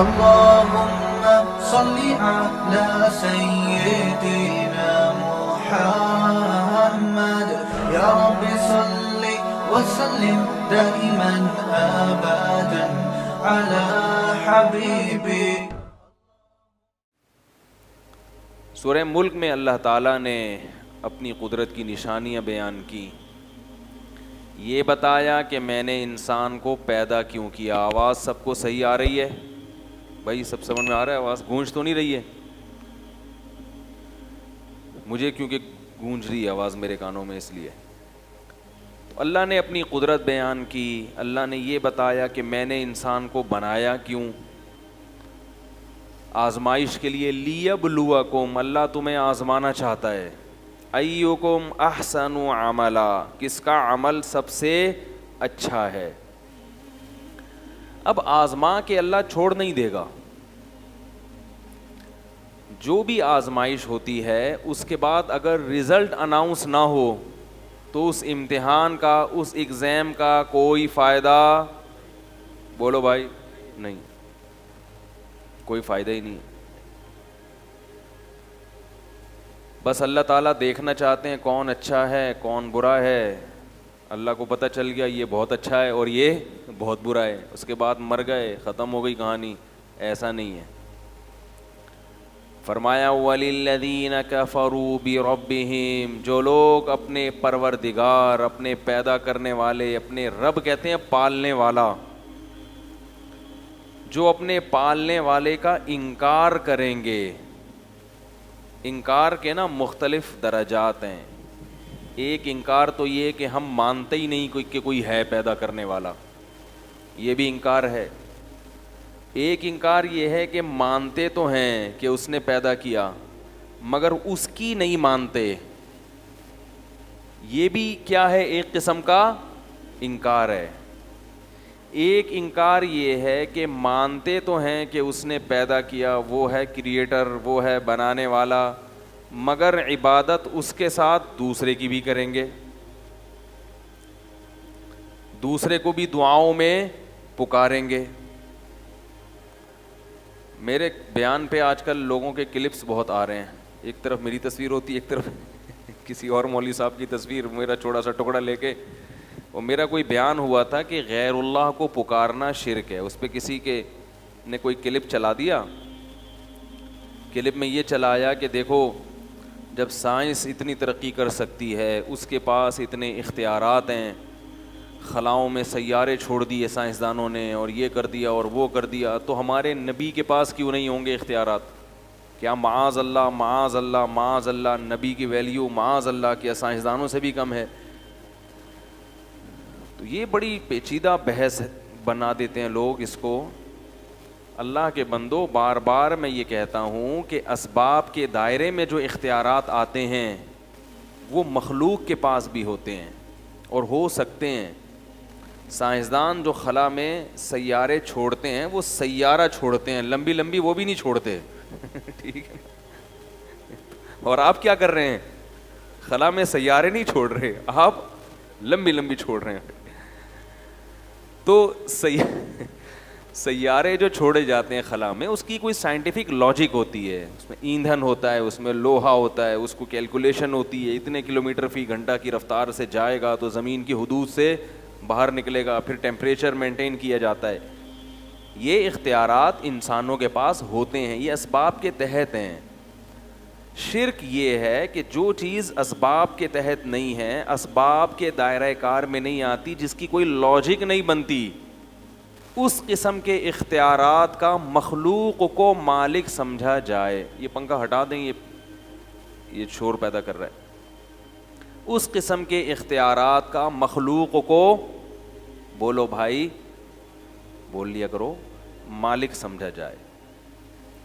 اللهم صل على سيدنا محمد يا رب صل وسلم دائما أبدا على حبيبي. سورہ ملک میں اللہ تعالیٰ نے اپنی قدرت کی نشانیاں بیان کی. یہ بتایا کہ میں نے انسان کو پیدا کیوں کیا. آواز سب کو صحیح آ رہی ہے بھائی؟ سب سمجھ میں آ رہا ہے؟ آواز گونج تو نہیں رہی ہے؟ مجھے کیونکہ گونج رہی ہے آواز میرے کانوں میں، اس لیے. تو اللہ نے اپنی قدرت بیان کی. اللہ نے یہ بتایا کہ میں نے انسان کو بنایا کیوں؟ آزمائش کے لیے. لیبلوکم، اللہ تمہیں آزمانا چاہتا ہے. ایکم احسن عملا، کس کا عمل سب سے اچھا ہے. اب آزما کے اللہ چھوڑ نہیں دے گا. جو بھی آزمائش ہوتی ہے اس کے بعد اگر رزلٹ اناؤنس نہ ہو تو اس امتحان کا، اس ایگزام کا کوئی فائدہ، بولو بھائی، نہیں، کوئی فائدہ ہی نہیں. بس اللہ تعالیٰ دیکھنا چاہتے ہیں کون اچھا ہے کون برا ہے. اللہ کو پتہ چل گیا یہ بہت اچھا ہے اور یہ بہت برا ہے، اس کے بعد مر گئے، ختم ہو گئی کہانی. ایسا نہیں ہے. فرمایا وَلِلَّذِينَ كَفَرُوا بِرَبِّهِمْ، جو لوگ اپنے پروردگار، اپنے پیدا کرنے والے، اپنے رب کہتے ہیں پالنے والا، جو اپنے پالنے والے کا انکار کریں گے. انکار کے نا مختلف درجات ہیں. ایک انکار تو یہ کہ ہم مانتے ہی نہیں کہ کوئی ہے پیدا کرنے والا، یہ بھی انکار ہے. ایک انکار یہ ہے کہ مانتے تو ہیں کہ اس نے پیدا کیا مگر اس کی نہیں مانتے. یہ بھی کیا ہے؟ ایک قسم کا انکار ہے. ایک انکار یہ ہے کہ مانتے تو ہیں کہ اس نے پیدا کیا، وہ ہے کریٹر، وہ ہے بنانے والا، مگر عبادت اس کے ساتھ دوسرے کی بھی کریں گے، دوسرے کو بھی دعاؤں میں پکاریں گے. میرے بیان پہ آج کل لوگوں کے کلپس بہت آ رہے ہیں. ایک طرف میری تصویر ہوتی ہے، ایک طرف کسی اور مولوی صاحب کی تصویر، میرا چھوٹا سا ٹکڑا لے کے. اور میرا کوئی بیان ہوا تھا کہ غیر اللہ کو پکارنا شرک ہے. اس پہ کسی کے نے کوئی کلپ چلا دیا. کلپ میں یہ چلایا کہ دیکھو جب سائنس اتنی ترقی کر سکتی ہے، اس کے پاس اتنے اختیارات ہیں، خلاؤں میں سیارے چھوڑ دیے سائنسدانوں نے اور یہ کر دیا اور وہ کر دیا، تو ہمارے نبی کے پاس کیوں نہیں ہوں گے اختیارات؟ کیا معاذ اللہ معاذ اللہ معاذ اللہ نبی کی ویلیو معاذ اللہ کیا سائنسدانوں سے بھی کم ہے؟ تو یہ بڑی پیچیدہ بحث بنا دیتے ہیں لوگ اس کو. اللہ کے بندو، بار بار میں یہ کہتا ہوں کہ اسباب کے دائرے میں جو اختیارات آتے ہیں وہ مخلوق کے پاس بھی ہوتے ہیں اور ہو سکتے ہیں. سائنسدان جو خلا میں سیارے چھوڑتے ہیں وہ سیارہ چھوڑتے ہیں، لمبی لمبی وہ بھی نہیں چھوڑتے. ٹھیک ہے. اور آپ کیا کر رہے ہیں؟ خلا میں سیارے نہیں چھوڑ رہے، آپ لمبی لمبی چھوڑ رہے ہیں. تو سیارے جو چھوڑے جاتے ہیں خلا میں، اس کی کوئی سائنٹیفک لاجک ہوتی ہے. اس میں ایندھن ہوتا ہے، اس میں لوہا ہوتا ہے، اس کو کیلکولیشن ہوتی ہے. اتنے کلومیٹر فی گھنٹہ کی رفتار سے جائے گا تو زمین کی حدود سے باہر نکلے گا، پھر ٹیمپریچر مینٹین کیا جاتا ہے. یہ اختیارات انسانوں کے پاس ہوتے ہیں، یہ اسباب کے تحت ہیں. شرک یہ ہے کہ جو چیز اسباب کے تحت نہیں ہے، اسباب کے دائرہ کار میں نہیں آتی، جس کی کوئی لاجک نہیں بنتی، اس قسم کے اختیارات کا مخلوق کو مالک سمجھا جائے. یہ پنکھا ہٹا دیں، یہ شور پیدا کر رہا ہے. اس قسم کے اختیارات کا مخلوق کو، بولو بھائی، بول لیا کرو، مالک سمجھا جائے.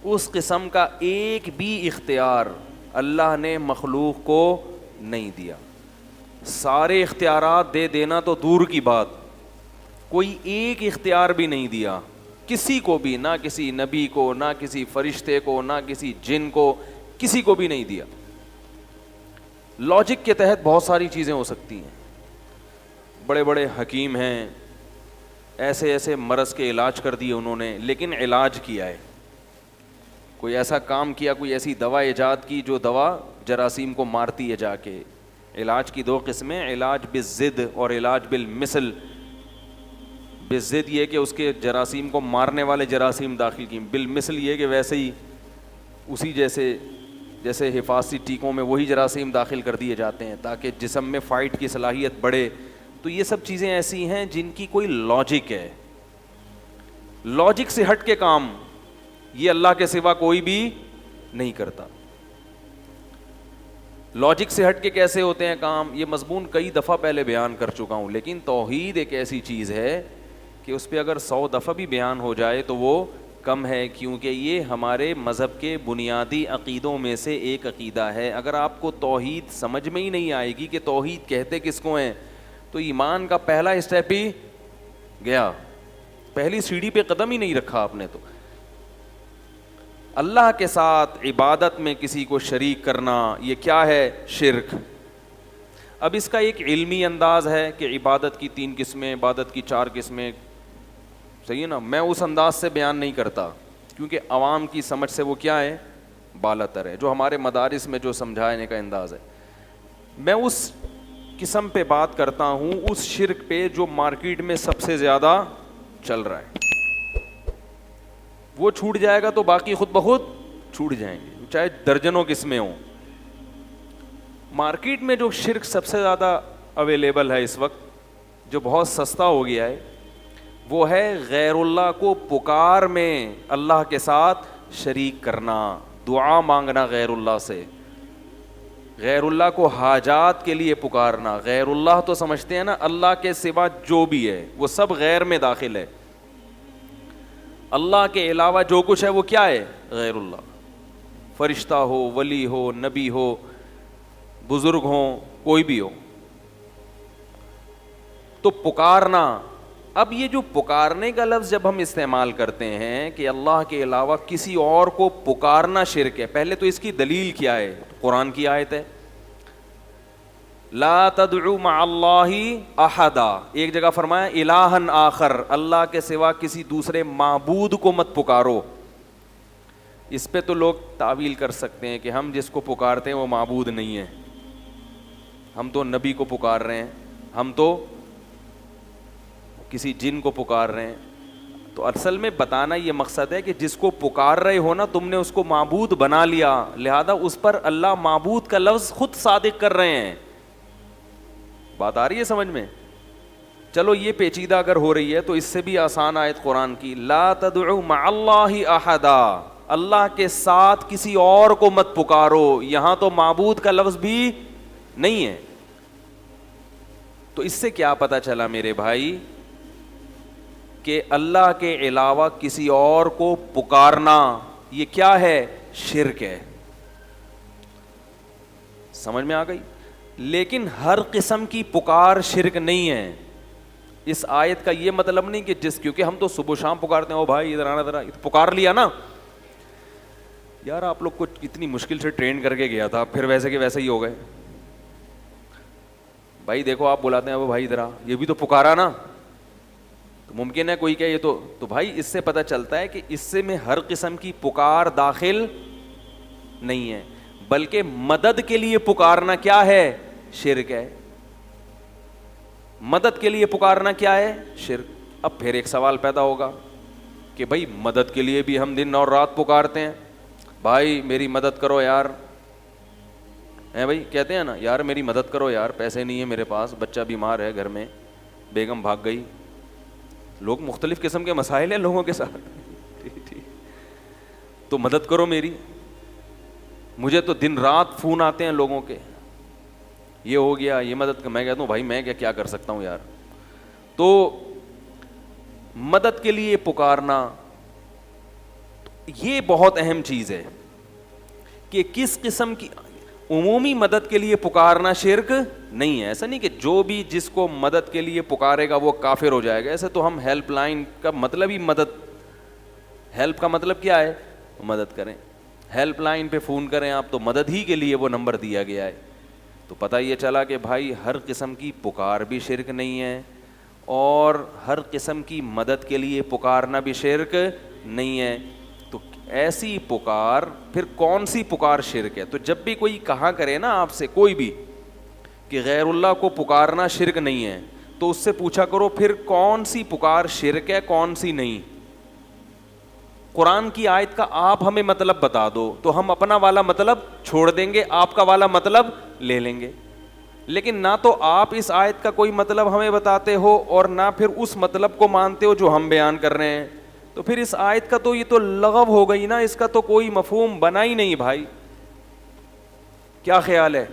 اس قسم کا ایک بھی اختیار اللہ نے مخلوق کو نہیں دیا. سارے اختیارات دے دینا تو دور کی بات، کوئی ایک اختیار بھی نہیں دیا کسی کو بھی، نہ کسی نبی کو، نہ کسی فرشتے کو، نہ کسی جن کو، کسی کو بھی نہیں دیا. لاجک کے تحت بہت ساری چیزیں ہو سکتی ہیں. بڑے بڑے حکیم ہیں، ایسے ایسے مرض کے علاج کر دیے انہوں نے, لیکن علاج کیا ہے, کوئی ایسا کام کیا, کوئی ایسی دوا ایجاد کی جو دوا جراثیم کو مارتی ہے جا کے. علاج کی دو قسمیں, علاج بالضد اور علاج بالمثل. بالضد یہ کہ اس کے جراثیم کو مارنے والے جراثیم داخل کی, بالمثل یہ کہ ویسے ہی اسی جیسے حفاظتی ٹیکوں میں وہی جراثیم داخل کر دیے جاتے ہیں تاکہ جسم میں فائٹ کی صلاحیت بڑھے. تو یہ سب چیزیں ایسی ہیں جن کی کوئی لاجک ہے, لاجک سے ہٹ کے کام یہ اللہ کے سوا کوئی بھی نہیں کرتا. لاجک سے ہٹ کے کیسے ہوتے ہیں کام, یہ مضمون کئی دفعہ پہلے بیان کر چکا ہوں, لیکن توحید ایک ایسی چیز ہے کہ اس پہ اگر 100 دفعہ بھی بیان ہو جائے تو وہ کم ہے, کیونکہ یہ ہمارے مذہب کے بنیادی عقیدوں میں سے ایک عقیدہ ہے. اگر آپ کو توحید سمجھ میں ہی نہیں آئے گی کہ توحید کہتے کس کو ہیں, تو ایمان کا پہلا اسٹیپ ہی گیا, پہلی سیڑھی پہ قدم ہی نہیں رکھا آپ نے. تو اللہ کے ساتھ عبادت میں کسی کو شریک کرنا یہ کیا ہے, شرک. اب اس کا ایک علمی انداز ہے کہ عبادت کی 3 قسمیں, عبادت کی 4 قسمیں, صحیح ہے نا. میں اس انداز سے بیان نہیں کرتا کیونکہ عوام کی سمجھ سے وہ کیا ہے, بالا تر ہے. جو ہمارے مدارس میں جو سمجھانے کا انداز ہے, میں اس قسم پہ بات کرتا ہوں, اس شرک پہ جو مارکیٹ میں سب سے زیادہ چل رہا ہے. وہ چھوٹ جائے گا تو باقی خود بخود چھوٹ جائیں گے, چاہے درجنوں قسمیں ہوں. مارکیٹ میں جو شرک سب سے زیادہ اویلیبل ہے اس وقت, جو بہت سستا ہو گیا ہے, وہ ہے غیر اللہ کو پکار میں اللہ کے ساتھ شریک کرنا, دعا مانگنا غیر اللہ سے, غیر اللہ کو حاجات کے لیے پکارنا. غیر اللہ تو سمجھتے ہیں نا, اللہ کے سوا جو بھی ہے وہ سب غیر میں داخل ہے. اللہ کے علاوہ جو کچھ ہے وہ کیا ہے, غیر اللہ. فرشتہ ہو, ولی ہو, نبی ہو, بزرگ ہوں, کوئی بھی ہو. تو پکارنا, اب یہ جو پکارنے کا لفظ جب ہم استعمال کرتے ہیں کہ اللہ کے علاوہ کسی اور کو پکارنا شرک ہے, پہلے تو اس کی دلیل کیا ہے, قرآن کی آیت ہے لا تدعو مع اللہ احدا. ایک جگہ فرمایا الہا آخر, اللہ کے سوا کسی دوسرے معبود کو مت پکارو. اس پہ تو لوگ تعویل کر سکتے ہیں کہ ہم جس کو پکارتے ہیں وہ معبود نہیں ہے, ہم تو نبی کو پکار رہے ہیں, ہم تو کسی جن کو پکار رہے ہیں. تو اصل میں بتانا یہ مقصد ہے کہ جس کو پکار رہے ہو نا, تم نے اس کو معبود بنا لیا, لہذا اس پر اللہ معبود کا لفظ خود صادق کر رہے ہیں. بات آ رہی ہے سمجھ میں؟ چلو یہ پیچیدہ اگر ہو رہی ہے تو اس سے بھی آسان آیت قرآن کی, لا تدعو مع اللہ احدا, اللہ کے ساتھ کسی اور کو مت پکارو. یہاں تو معبود کا لفظ بھی نہیں ہے. تو اس سے کیا پتہ چلا میرے بھائی کہ اللہ کے علاوہ کسی اور کو پکارنا یہ کیا ہے, شرک ہے. سمجھ میں آ گئی؟ لیکن ہر قسم کی پکار شرک نہیں ہے. اس آیت کا یہ مطلب نہیں کہ کیونکہ ہم تو صبح شام پکارتے ہیں, او بھائی ادھر آنا, ذرا پکار لیا نا یار, آپ لوگ کو اتنی مشکل سے ٹرین کر کے گیا تھا, پھر ویسے کہ ویسے ہی ہو گئے. بھائی دیکھو آپ بلاتے ہیں, او بھائی ادھر آ, یہ بھی تو پکارا نا. تو ممکن ہے کوئی کہ یہ تو بھائی اس سے پتہ چلتا ہے کہ اس سے میں ہر قسم کی پکار داخل نہیں ہے, بلکہ مدد کے لیے پکارنا کیا ہے, شرک ہے. مدد کے لیے پکارنا کیا ہے, شرک. اب پھر ایک سوال پیدا ہوگا کہ بھائی مدد کے لیے بھی ہم دن اور رات پکارتے ہیں, بھائی میری مدد کرو یار, ہیں بھائی کہتے ہیں نا, یار میری مدد کرو یار, پیسے نہیں ہیں میرے پاس, بچہ بیمار ہے گھر میں, بیگم بھاگ گئی. لوگ مختلف قسم کے مسائل ہیں لوگوں کے ساتھ, تو مدد کرو میری. مجھے تو دن رات فون آتے ہیں لوگوں کے, یہ ہو گیا, یہ مدد. میں کہتا ہوں بھائی میں کیا کر سکتا ہوں یار. تو مدد کے لیے پکارنا یہ بہت اہم چیز ہے کہ کس قسم کی عمومی مدد کے لیے پکارنا شرک نہیں ہے. ایسا نہیں کہ جو بھی جس کو مدد کے لیے پکارے گا وہ کافر ہو جائے گا. ایسے تو ہم ہیلپ لائن کا مطلب ہی مدد, ہیلپ کا مطلب کیا ہے, مدد کریں. ہیلپ لائن پہ فون کریں آپ تو مدد ہی کے لیے وہ نمبر دیا گیا ہے. تو پتہ یہ چلا کہ بھائی ہر قسم کی پکار بھی شرک نہیں ہے, اور ہر قسم کی مدد کے لیے پکارنا بھی شرک نہیں ہے. تو ایسی پکار پھر کون سی پکار شرک ہے؟ تو جب بھی کوئی کہا کرے نا آپ سے کوئی بھی کہ غیر اللہ کو پکارنا شرک نہیں ہے, تو اس سے پوچھا کرو پھر کون سی پکار شرک ہے کون سی نہیں. قرآن کی آیت کا آپ ہمیں مطلب بتا دو تو ہم اپنا والا مطلب چھوڑ دیں گے, آپ کا والا مطلب لے لیں گے. لیکن نہ تو آپ اس آیت کا کوئی مطلب ہمیں بتاتے ہو اور نہ پھر اس مطلب کو مانتے ہو جو ہم بیان کر رہے ہیں, تو پھر اس آیت کا تو یہ تو لغو ہو گئی نا, اس کا تو کوئی مفہوم بنا ہی نہیں بھائی. کیا خیال ہے؟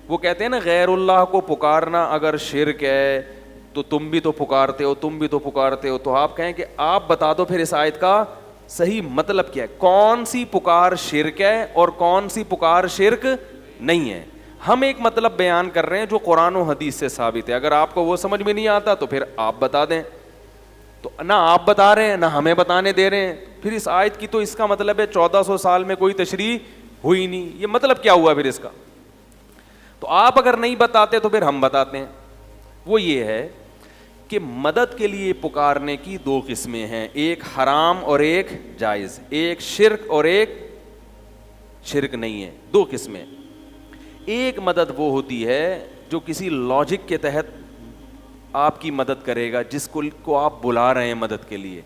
وہ کہتے ہیں نا غیر اللہ کو پکارنا اگر شرک ہے تو تم بھی تو پکارتے ہو, تم بھی تو پکارتے ہو. تو آپ کہیں کہ آپ بتا دو پھر اس آیت کا صحیح مطلب کیا ہے, کون سی پکار شرک ہے اور کون سی پکار شرک نہیں ہے. ہم ایک مطلب بیان کر رہے ہیں جو قرآن و حدیث سے ثابت ہے. اگر آپ کو وہ سمجھ میں نہیں آتا تو پھر آپ بتا دیں. تو نہ آپ بتا رہے ہیں نہ ہمیں بتانے دے رہے ہیں. پھر اس آیت کی تو اس کا مطلب ہے 1400 سال میں کوئی تشریح ہوئی نہیں. یہ مطلب کیا ہوا پھر اس کا؟ تو آپ اگر نہیں بتاتے تو پھر ہم بتاتے ہیں. وہ یہ ہے کہ مدد کے لیے پکارنے کی دو قسمیں ہیں, ایک حرام اور ایک جائز, ایک شرک اور ایک شرک نہیں ہے. دو قسمیں. ایک مدد وہ ہوتی ہے جو کسی لاجک کے تحت آپ کی مدد کرے گا, جس کو آپ بلا رہے ہیں مدد کے لیے.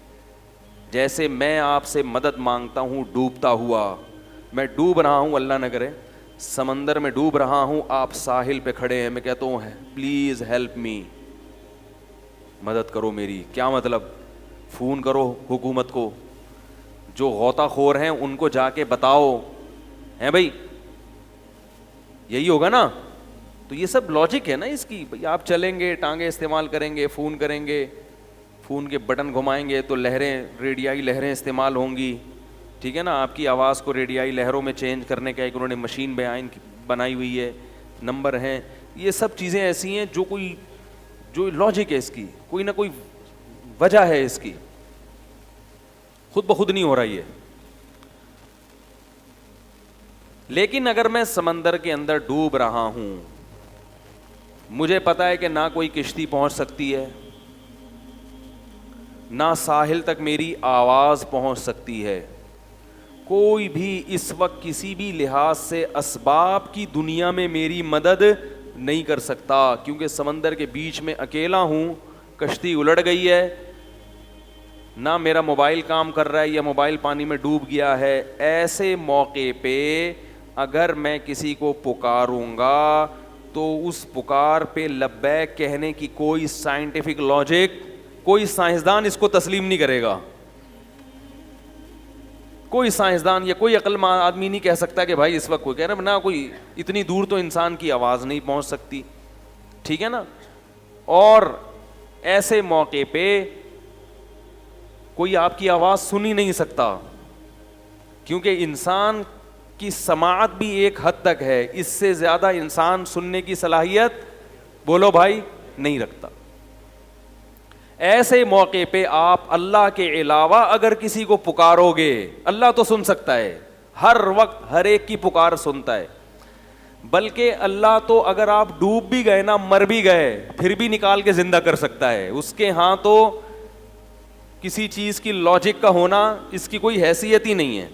جیسے میں آپ سے مدد مانگتا ہوں ڈوبتا ہوا, میں ڈوب رہا ہوں, اللہ نہ کرے سمندر میں ڈوب رہا ہوں, آپ ساحل پہ کھڑے ہیں, میں کہتا ہوں پلیز ہیلپ می, مدد کرو میری. کیا مطلب؟ فون کرو حکومت کو, جو غوطہ خور ہیں ان کو جا کے بتاؤ, ہیں بھائی, یہی ہوگا نا. تو یہ سب لاجک ہے نا اس کی. بھائی آپ چلیں گے, ٹانگیں استعمال کریں گے, فون کریں گے, فون کے بٹن گھمائیں گے تو لہریں, ریڈیائی لہریں استعمال ہوں گی, ٹھیک ہے نا. آپ کی آواز کو ریڈیائی لہروں میں چینج کرنے کا ایک انہوں نے مشین بنائی ہوئی ہے, نمبر ہیں. یہ سب چیزیں ایسی ہیں جو لاجک ہے اس کی, کوئی نہ کوئی وجہ ہے اس کی, خود بخود نہیں ہو رہی ہے. لیکن اگر میں سمندر کے اندر ڈوب رہا ہوں, مجھے پتا ہے کہ نہ کوئی کشتی پہنچ سکتی ہے, نہ ساحل تک میری آواز پہنچ سکتی ہے, کوئی بھی اس وقت کسی بھی لحاظ سے اسباب کی دنیا میں میری مدد نہیں کر سکتا, کیونکہ سمندر کے بیچ میں اکیلا ہوں, کشتی الٹ گئی ہے, نہ میرا موبائل کام کر رہا ہے یا موبائل پانی میں ڈوب گیا ہے. ایسے موقع پہ اگر میں کسی کو پکاروں گا تو اس پکار پہ لبیک کہنے کی کوئی سائنٹیفک لاجک, کوئی سائنسدان اس کو تسلیم نہیں کرے گا. کوئی سائنسدان یا کوئی عقل مند آدمی نہیں کہہ سکتا کہ بھائی اس وقت کوئی کہہ رہا ہے, نہ کوئی اتنی دور تو انسان کی آواز نہیں پہنچ سکتی, ٹھیک ہے نا. اور ایسے موقع پہ کوئی آپ کی آواز سن ہی نہیں سکتا, کیونکہ انسان کی سماعت بھی ایک حد تک ہے, اس سے زیادہ انسان سننے کی صلاحیت بولو بھائی نہیں رکھتا. ایسے موقع پہ آپ اللہ کے علاوہ اگر کسی کو پکارو گے, اللہ تو سن سکتا ہے, ہر وقت ہر ایک کی پکار سنتا ہے, بلکہ اللہ تو اگر آپ ڈوب بھی گئے نا, مر بھی گئے, پھر بھی نکال کے زندہ کر سکتا ہے. اس کے ہاں تو کسی چیز کی لاجک کا ہونا اس کی کوئی حیثیت ہی نہیں ہے.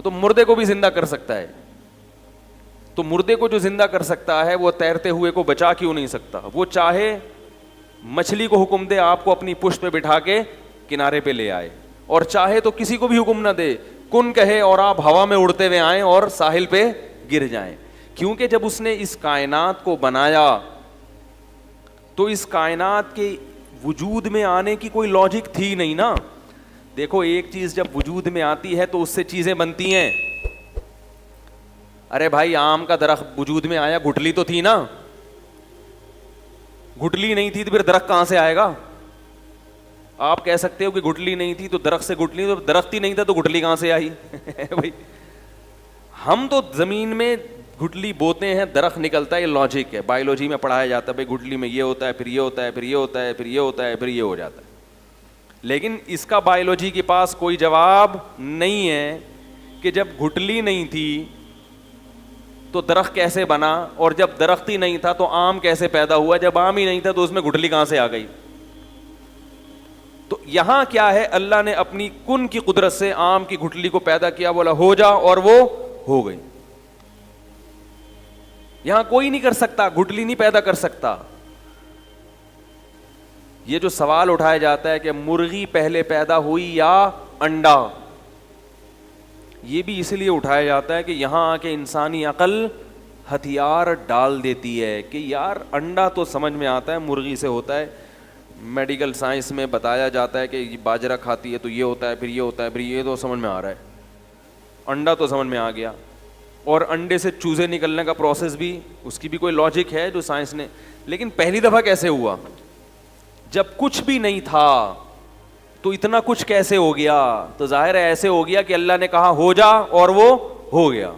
تو مردے کو بھی زندہ کر سکتا ہے. تو مردے کو جو زندہ کر سکتا ہے وہ تیرتے ہوئے کو بچا کیوں نہیں سکتا؟ وہ چاہے مچھلی کو حکم دے آپ کو اپنی پشت پہ بٹھا کے کنارے پہ لے آئے, اور چاہے تو کسی کو بھی حکم نہ دے, کن کہے اور آپ ہوا میں اڑتے ہوئے آئیں اور ساحل پہ گر جائیں. کیونکہ جب اس نے اس کائنات کو بنایا تو اس کائنات کے وجود میں آنے کی کوئی لاجک تھی نہیں نا. دیکھو ایک چیز جب وجود میں آتی ہے تو اس سے چیزیں بنتی ہیں. ارے بھائی آم کا درخت وجود میں آیا, گٹھلی تو تھی نا, گٹھلی نہیں تھی تو پھر درخت کہاں سے آئے گا؟ آپ کہہ سکتے ہو کہ گٹھلی نہیں تھی تو درخت سے گٹھلی, تو درخت ہی نہیں تھا تو گٹھلی کہاں سے آئی؟ بھائی ہم تو زمین میں گٹھلی بوتے ہیں, درخت نکلتا ہے, یہ لاجک ہے, بایولوجی میں پڑھایا جاتا ہے. بھائی گٹھلی میں یہ ہوتا ہے, پھر یہ ہوتا ہے, پھر یہ ہوتا ہے, پھر یہ ہوتا ہے, پھر یہ ہو جاتا ہے. لیکن اس کا بایولوجی کے پاس کوئی جواب نہیں ہے کہ جب گٹھلی نہیں تھی تو درخت کیسے بنا, اور جب درخت ہی نہیں تھا تو آم کیسے پیدا ہوا, جب آم ہی نہیں تھا تو اس میں گٹھلی کہاں سے آ گئی. تو یہاں کیا ہے, اللہ نے اپنی کن کی قدرت سے آم کی گٹھلی کو پیدا کیا, بولا ہو جا اور وہ ہو گئی. یہاں کوئی نہیں کر سکتا, گٹھلی نہیں پیدا کر سکتا. یہ جو سوال اٹھایا جاتا ہے کہ مرغی پہلے پیدا ہوئی یا انڈا, یہ بھی اس لیے اٹھایا جاتا ہے کہ یہاں آ کے انسانی عقل ہتھیار ڈال دیتی ہے کہ یار انڈا تو سمجھ میں آتا ہے مرغی سے ہوتا ہے, میڈیکل سائنس میں بتایا جاتا ہے کہ یہ باجرہ کھاتی ہے تو یہ ہوتا ہے, پھر یہ ہوتا ہے, پھر یہ تو سمجھ میں آ رہا ہے, انڈا تو سمجھ میں آ گیا. اور انڈے سے چوزے نکلنے کا پروسیس بھی, اس کی بھی کوئی لاجک ہے جو سائنس نے, لیکن پہلی دفعہ کیسے ہوا جب کچھ بھی نہیں تھا, تو اتنا کچھ کیسے ہو گیا؟ تو ظاہر ہے ایسے ہو گیا کہ اللہ نے کہا ہو جا اور وہ ہو گیا.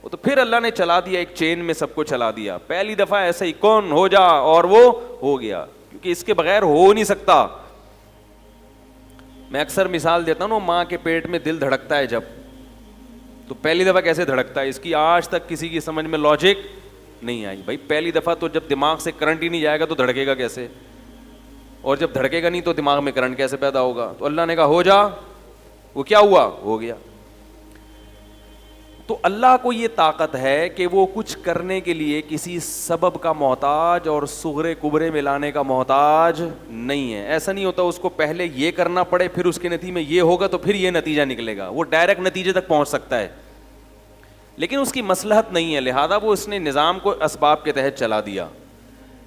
وہ تو پھر اللہ نے چلا دیا, ایک چین میں سب کو چلا دیا. پہلی دفعہ ایسے ہی کون ہو جا اور وہ ہو گیا, کیونکہ اس کے بغیر ہو نہیں سکتا. میں اکثر مثال دیتا ہوں, ماں کے پیٹ میں دل دھڑکتا ہے جب, تو پہلی دفعہ کیسے دھڑکتا ہے, اس کی آج تک کسی کی سمجھ میں لاجک نہیں آئی. بھائی پہلی دفعہ تو جب دماغ سے کرنٹ ہی نہیں جائے گا تو دھڑکے گا کیسے, اور جب دھڑکے گا نہیں تو دماغ میں کرنٹ کیسے پیدا ہوگا؟ تو اللہ نے کہا ہو جا, وہ کیا ہوا, ہو گیا. تو اللہ کو یہ طاقت ہے کہ وہ کچھ کرنے کے لیے کسی سبب کا محتاج اور صغرے کبرے میں لانے کا محتاج نہیں ہے. ایسا نہیں ہوتا اس کو پہلے یہ کرنا پڑے پھر اس کے نتیجے میں یہ ہوگا تو پھر یہ نتیجہ نکلے گا. وہ ڈائریکٹ نتیجے تک پہنچ سکتا ہے, لیکن اس کی مصلحت نہیں ہے, لہذا وہ اس نے نظام کو اسباب کے تحت چلا دیا.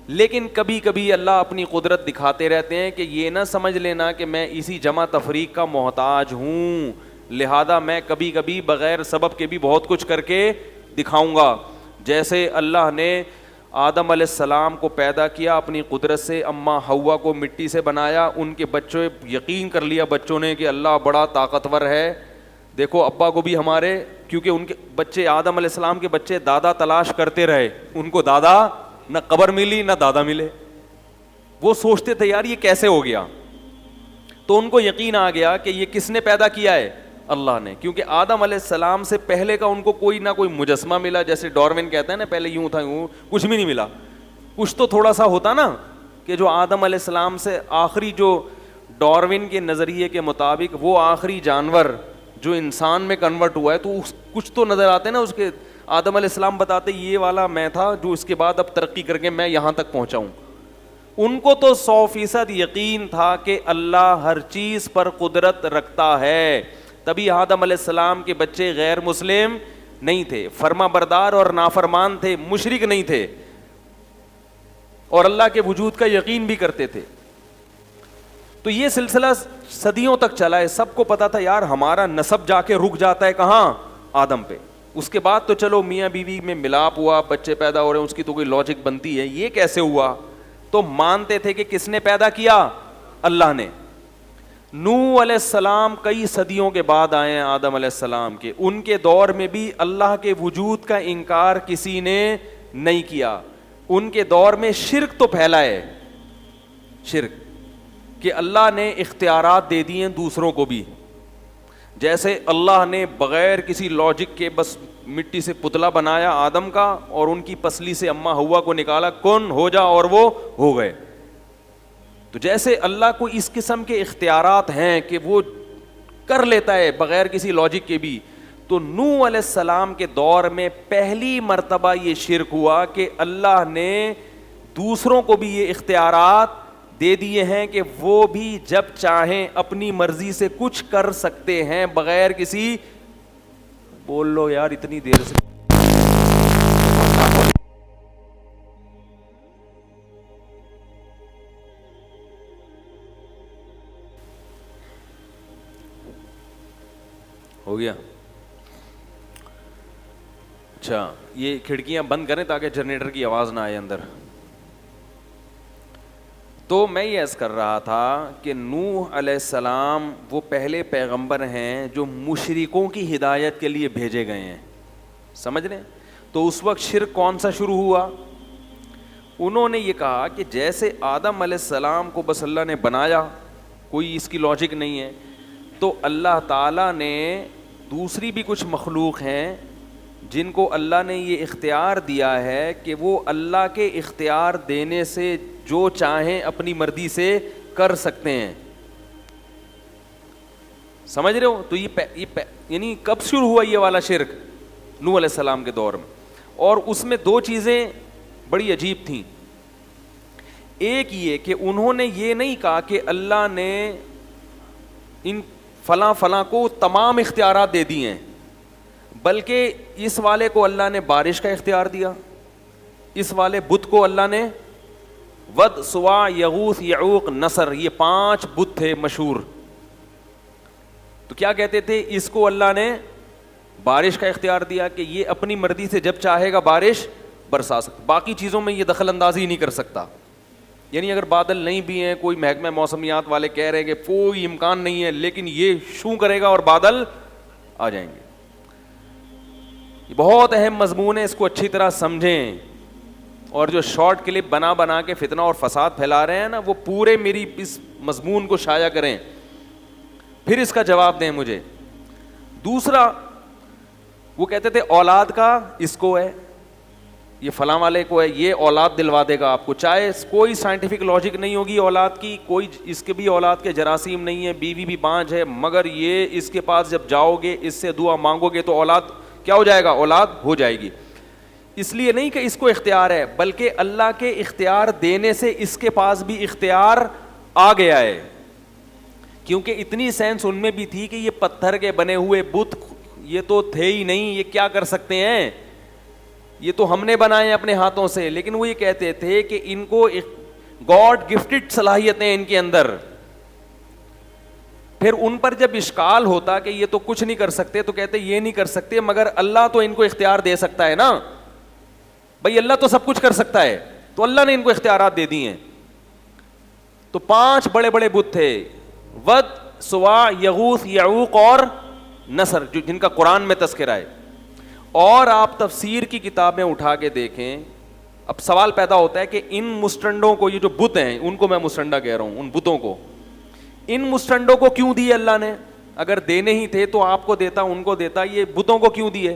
لیکن کبھی کبھی اللہ اپنی قدرت دکھاتے رہتے ہیں کہ یہ نہ سمجھ لینا کہ میں اسی جمع تفریق کا محتاج ہوں, لہذا میں کبھی کبھی بغیر سبب کے بھی بہت کچھ کر کے دکھاؤں گا. جیسے اللہ نے آدم علیہ السلام کو پیدا کیا اپنی قدرت سے, اماں حوا کو مٹی سے بنایا, ان کے بچوں یقین کر لیا بچوں نے کہ اللہ بڑا طاقتور ہے. دیکھو ابا کو بھی ہمارے, کیونکہ ان کے بچے آدم علیہ السلام کے بچے دادا تلاش کرتے رہے, ان کو دادا نہ قبر ملی نہ دادا ملے. وہ سوچتے تھے یار یہ کیسے ہو گیا, تو ان کو یقین آ گیا کہ یہ کس نے پیدا کیا ہے, اللہ نے. کیونکہ آدم علیہ السلام سے پہلے کا ان کو کوئی نہ کوئی مجسمہ ملا, جیسے ڈارون کہتا ہے نا پہلے یوں تھا یوں, کچھ بھی نہیں ملا. کچھ تو تھوڑا سا ہوتا نا کہ جو آدم علیہ السلام سے آخری, جو ڈارون کے نظریے کے مطابق وہ آخری جانور جو انسان میں کنورٹ ہوا ہے, تو کچھ تو نظر آتے نا اس کے. آدم علیہ السلام بتاتے یہ والا میں تھا جو اس کے بعد اب ترقی کر کے میں یہاں تک پہنچا ہوں. ان کو تو 100% یقین تھا کہ اللہ ہر چیز پر قدرت رکھتا ہے, تبھی آدم علیہ السلام کے بچے غیر مسلم نہیں تھے, فرما بردار اور نافرمان تھے, مشرک نہیں تھے, اور اللہ کے وجود کا یقین بھی کرتے تھے. تو یہ سلسلہ صدیوں تک چلا ہے. سب کو پتا تھا یار ہمارا نسب جا کے رک جاتا ہے کہاں, آدم پہ. اس کے بعد تو چلو میاں بیوی میں ملاپ ہوا, بچے پیدا ہو رہے ہیں, اس کی تو کوئی لاجک بنتی ہے, یہ کیسے ہوا؟ تو مانتے تھے کہ کس نے پیدا کیا, اللہ نے. نوح علیہ السلام کئی صدیوں کے بعد آئے ہیں آدم علیہ السلام کے, ان کے دور میں بھی اللہ کے وجود کا انکار کسی نے نہیں کیا. ان کے دور میں شرک تو پھیلا ہے, شرک کہ اللہ نے اختیارات دے دیے دوسروں کو بھی. جیسے اللہ نے بغیر کسی لاجک کے بس مٹی سے پتلا بنایا آدم کا, اور ان کی پسلی سے اماں حوا کو نکالا, کن ہو جا اور وہ ہو گئے. تو جیسے اللہ کو اس قسم کے اختیارات ہیں کہ وہ کر لیتا ہے بغیر کسی لاجک کے بھی, تو نوح علیہ السلام کے دور میں پہلی مرتبہ یہ شرک ہوا کہ اللہ نے دوسروں کو بھی یہ اختیارات دے دیے ہیں کہ وہ بھی جب چاہیں اپنی مرضی سے کچھ کر سکتے ہیں بغیر کسی, بول لو یار اتنی دیر سے ہو گیا. اچھا یہ کھڑکیاں بند کریں تاکہ جنریٹر کی آواز نہ آئے اندر. تو میں یہ عرض کر رہا تھا کہ نوح علیہ السلام وہ پہلے پیغمبر ہیں جو مشرکوں کی ہدایت کے لیے بھیجے گئے ہیں, سمجھ رہے ہیں؟ تو اس وقت شرک کون سا شروع ہوا؟ انہوں نے یہ کہا کہ جیسے آدم علیہ السلام کو بس اللہ نے بنایا, کوئی اس کی لاجک نہیں ہے, تو اللہ تعالیٰ نے دوسری بھی کچھ مخلوق ہیں جن کو اللہ نے یہ اختیار دیا ہے کہ وہ اللہ کے اختیار دینے سے جو چاہیں اپنی مرضی سے کر سکتے ہیں. سمجھ رہے ہو؟ تو یہ یعنی کب شروع ہوا یہ والا شرک؟ نوح علیہ السلام کے دور میں. اور اس میں دو چیزیں بڑی عجیب تھیں. ایک یہ کہ انہوں نے یہ نہیں کہا کہ اللہ نے ان فلاں فلاں کو تمام اختیارات دے دیے ہیں، بلکہ اس والے کو اللہ نے بارش کا اختیار دیا، اس والے بت کو اللہ نے ود، سوا، یغوث، یعوق، نصر، یہ 5 بت تھے مشہور. تو کیا کہتے تھے؟ اس کو اللہ نے بارش کا اختیار دیا کہ یہ اپنی مرضی سے جب چاہے گا بارش برسا سکتا، باقی چیزوں میں یہ دخل اندازی نہیں کر سکتا. یعنی اگر بادل نہیں بھی ہیں، کوئی محکمہ موسمیات والے کہہ رہے ہیں کہ کوئی امکان نہیں ہے، لیکن یہ شوں کرے گا اور بادل آ جائیں گے. یہ بہت اہم مضمون ہے، اس کو اچھی طرح سمجھیں. اور جو شارٹ کلپ بنا کے فتنہ اور فساد پھیلا رہے ہیں نا، وہ پورے میری اس مضمون کو شائع کریں، پھر اس کا جواب دیں مجھے. دوسرا، وہ کہتے تھے اولاد کا اس کو ہے، یہ فلاں والے کو ہے، یہ اولاد دلوا دے گا آپ کو، چاہے کوئی سائنٹیفک لاجک نہیں ہوگی اولاد کی، کوئی اس کے بھی اولاد کے جراثیم نہیں ہے، بیوی بھی بانج ہے، مگر یہ اس کے پاس جب جاؤ گے، اس سے دعا مانگو گے تو اولاد کیا ہو جائے گا؟ اولاد ہو جائے گی. اس لیے نہیں کہ اس کو اختیار ہے، بلکہ اللہ کے اختیار دینے سے اس کے پاس بھی اختیار آ گیا ہے. کیونکہ اتنی سینس ان میں بھی تھی کہ یہ پتھر کے بنے ہوئے بت یہ تو تھے ہی نہیں، یہ کیا کر سکتے ہیں، یہ تو ہم نے بنائے ہیں اپنے ہاتھوں سے. لیکن وہ یہ کہتے تھے کہ ان کو گاڈ گفٹڈ صلاحیتیں ان کے اندر. پھر ان پر جب اشکال ہوتا کہ یہ تو کچھ نہیں کر سکتے، تو کہتے یہ نہیں کر سکتے مگر اللہ تو ان کو اختیار دے سکتا ہے نا. بھائی اللہ تو سب کچھ کر سکتا ہے، تو اللہ نے ان کو اختیارات دے دی ہیں. تو 5 بڑے بڑے بت تھے، ود، سوا، یغوث، یعوق اور نصر، جن کا قرآن میں تذکرہ ہے. اور آپ تفسیر کی کتابیں اٹھا کے دیکھیں. اب سوال پیدا ہوتا ہے کہ ان مسٹنڈوں کو، یہ جو بت ہیں ان کو میں مسٹنڈا کہہ رہا ہوں، ان بتوں کو، ان مسٹنڈوں کو کیوں دیے اللہ نے؟ اگر دینے ہی تھے تو آپ کو دیتا، ان کو دیتا، یہ بتوں کو کیوں دیے؟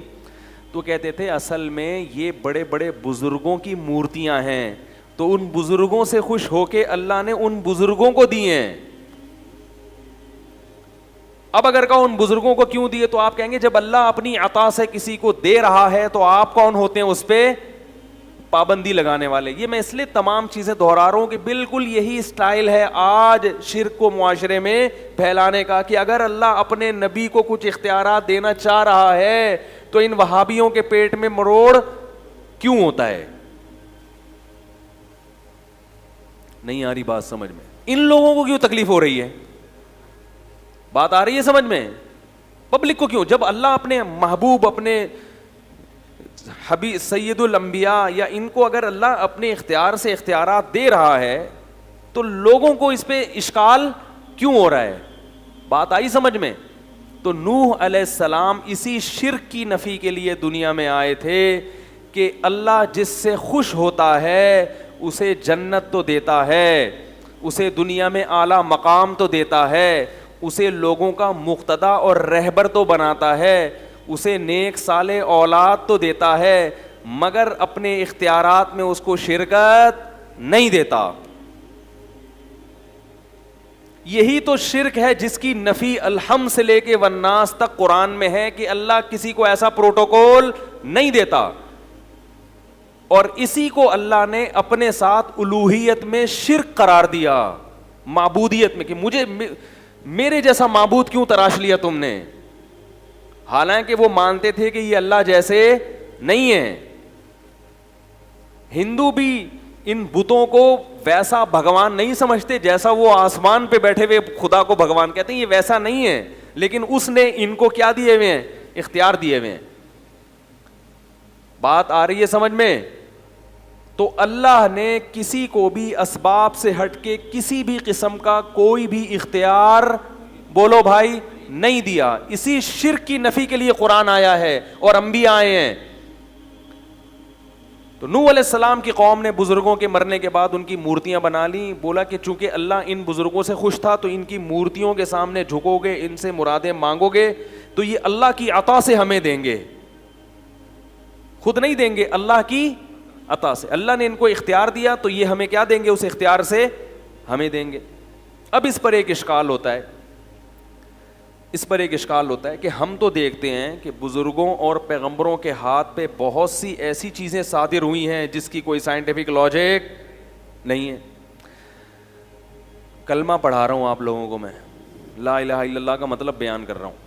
تو کہتے تھے اصل میں یہ بڑے بڑے بزرگوں کی مورتیاں ہیں، تو ان بزرگوں سے خوش ہو کے اللہ نے ان بزرگوں کو دیے ہیں. اب اگر کہو ان بزرگوں کو کیوں دیے، تو آپ کہیں گے جب اللہ اپنی عطا سے کسی کو دے رہا ہے تو آپ کون ہوتے ہیں اس پہ پابندی لگانے والے. یہ میں اس لیے تمام چیزیں دہرا رہا ہوں کہ بالکل یہی اسٹائل ہے آج شرک کو معاشرے میں پھیلانے کا، کہ اگر اللہ اپنے نبی کو کچھ اختیارات دینا چاہ رہا ہے تو ان وہابیوں کے پیٹ میں مروڑ کیوں ہوتا ہے. نہیں آ رہی بات سمجھ میں؟ ان لوگوں کو کیوں تکلیف ہو رہی ہے؟ بات آ رہی ہے سمجھ میں؟ پبلک کو کیوں؟ جب اللہ اپنے محبوب، اپنے حبیب سید الانبیاء، یا ان کو اگر اللہ اپنے اختیار سے اختیارات دے رہا ہے تو لوگوں کو اس پہ اشکال کیوں ہو رہا ہے؟ بات آئی سمجھ میں؟ تو نوح علیہ السلام اسی شرک کی نفی کے لیے دنیا میں آئے تھے کہ اللہ جس سے خوش ہوتا ہے اسے جنت تو دیتا ہے، اسے دنیا میں اعلیٰ مقام تو دیتا ہے، اسے لوگوں کا مقتدا اور رہبر تو بناتا ہے، اسے نیک صالح اولاد تو دیتا ہے، مگر اپنے اختیارات میں اس کو شرکت نہیں دیتا. یہی تو شرک ہے جس کی نفی الحم سے لے کے والناس تک قرآن میں ہے کہ اللہ کسی کو ایسا پروٹوکول نہیں دیتا. اور اسی کو اللہ نے اپنے ساتھ الوہیت میں شرک قرار دیا، معبودیت میں، کہ مجھے میرے جیسا معبود کیوں تراش لیا تم نے، حالانکہ وہ مانتے تھے کہ یہ اللہ جیسے نہیں ہیں. ہندو بھی ان بتوں کو ویسا بھگوان نہیں سمجھتے جیسا وہ آسمان پہ بیٹھے ہوئے خدا کو بھگوان کہتے ہیں، یہ ویسا نہیں ہے، لیکن اس نے ان کو کیا دیے ہوئے ہیں؟ اختیار دیے ہوئے ہیں. بات آ رہی ہے سمجھ میں؟ تو اللہ نے کسی کو بھی اسباب سے ہٹ کے کسی بھی قسم کا کوئی بھی اختیار، بولو بھائی، نہیں دیا. اسی شرک کی نفی کے لیے قرآن آیا ہے اور انبیاء آئے ہیں. تو نوح علیہ السلام کی قوم نے بزرگوں کے مرنے کے بعد ان کی مورتیاں بنا لی. بولا کہ چونکہ اللہ ان بزرگوں سے خوش تھا تو ان کی مورتیوں کے سامنے جھکو گے، ان سے مرادیں مانگو گے تو یہ اللہ کی عطا سے ہمیں دیں گے. خود نہیں دیں گے, اللہ کی عطا سے. اللہ نے ان کو اختیار دیا تو یہ ہمیں کیا دیں گے, اس اختیار سے ہمیں دیں گے. اب اس پر ایک اشکال ہوتا ہے, کہ ہم تو دیکھتے ہیں کہ بزرگوں اور پیغمبروں کے ہاتھ پہ بہت سی ایسی چیزیں صادر ہوئی ہیں جس کی کوئی سائنٹیفک لاجک نہیں ہے. کلمہ پڑھا رہا ہوں آپ لوگوں کو, میں لا الہ الا اللہ کا مطلب بیان کر رہا ہوں.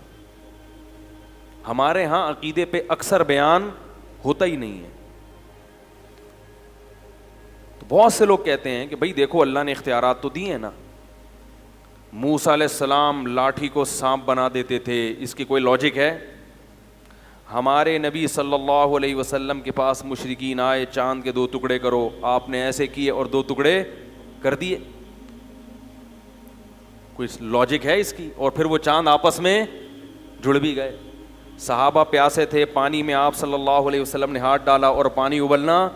ہمارے ہاں عقیدے پہ اکثر بیان ہوتا ہی نہیں ہے. تو بہت سے لوگ کہتے ہیں کہ بھئی دیکھو اللہ نے اختیارات تو دیے ہیں نا, موسیٰ علیہ السلام لاٹھی کو سانپ بنا دیتے تھے, اس کی کوئی لاجک ہے؟ ہمارے نبی صلی اللہ علیہ وسلم کے پاس مشرکین آئے, چاند کے 2 ٹکڑے کرو, آپ نے ایسے کیے اور 2 ٹکڑے کر دیے, کوئی لاجک ہے اس کی؟ اور پھر وہ چاند آپس میں جڑ بھی گئے. صحابہ پیاسے تھے, پانی میں آپ صلی اللہ علیہ وسلم نے ہاتھ ڈالا اور پانی ابلنا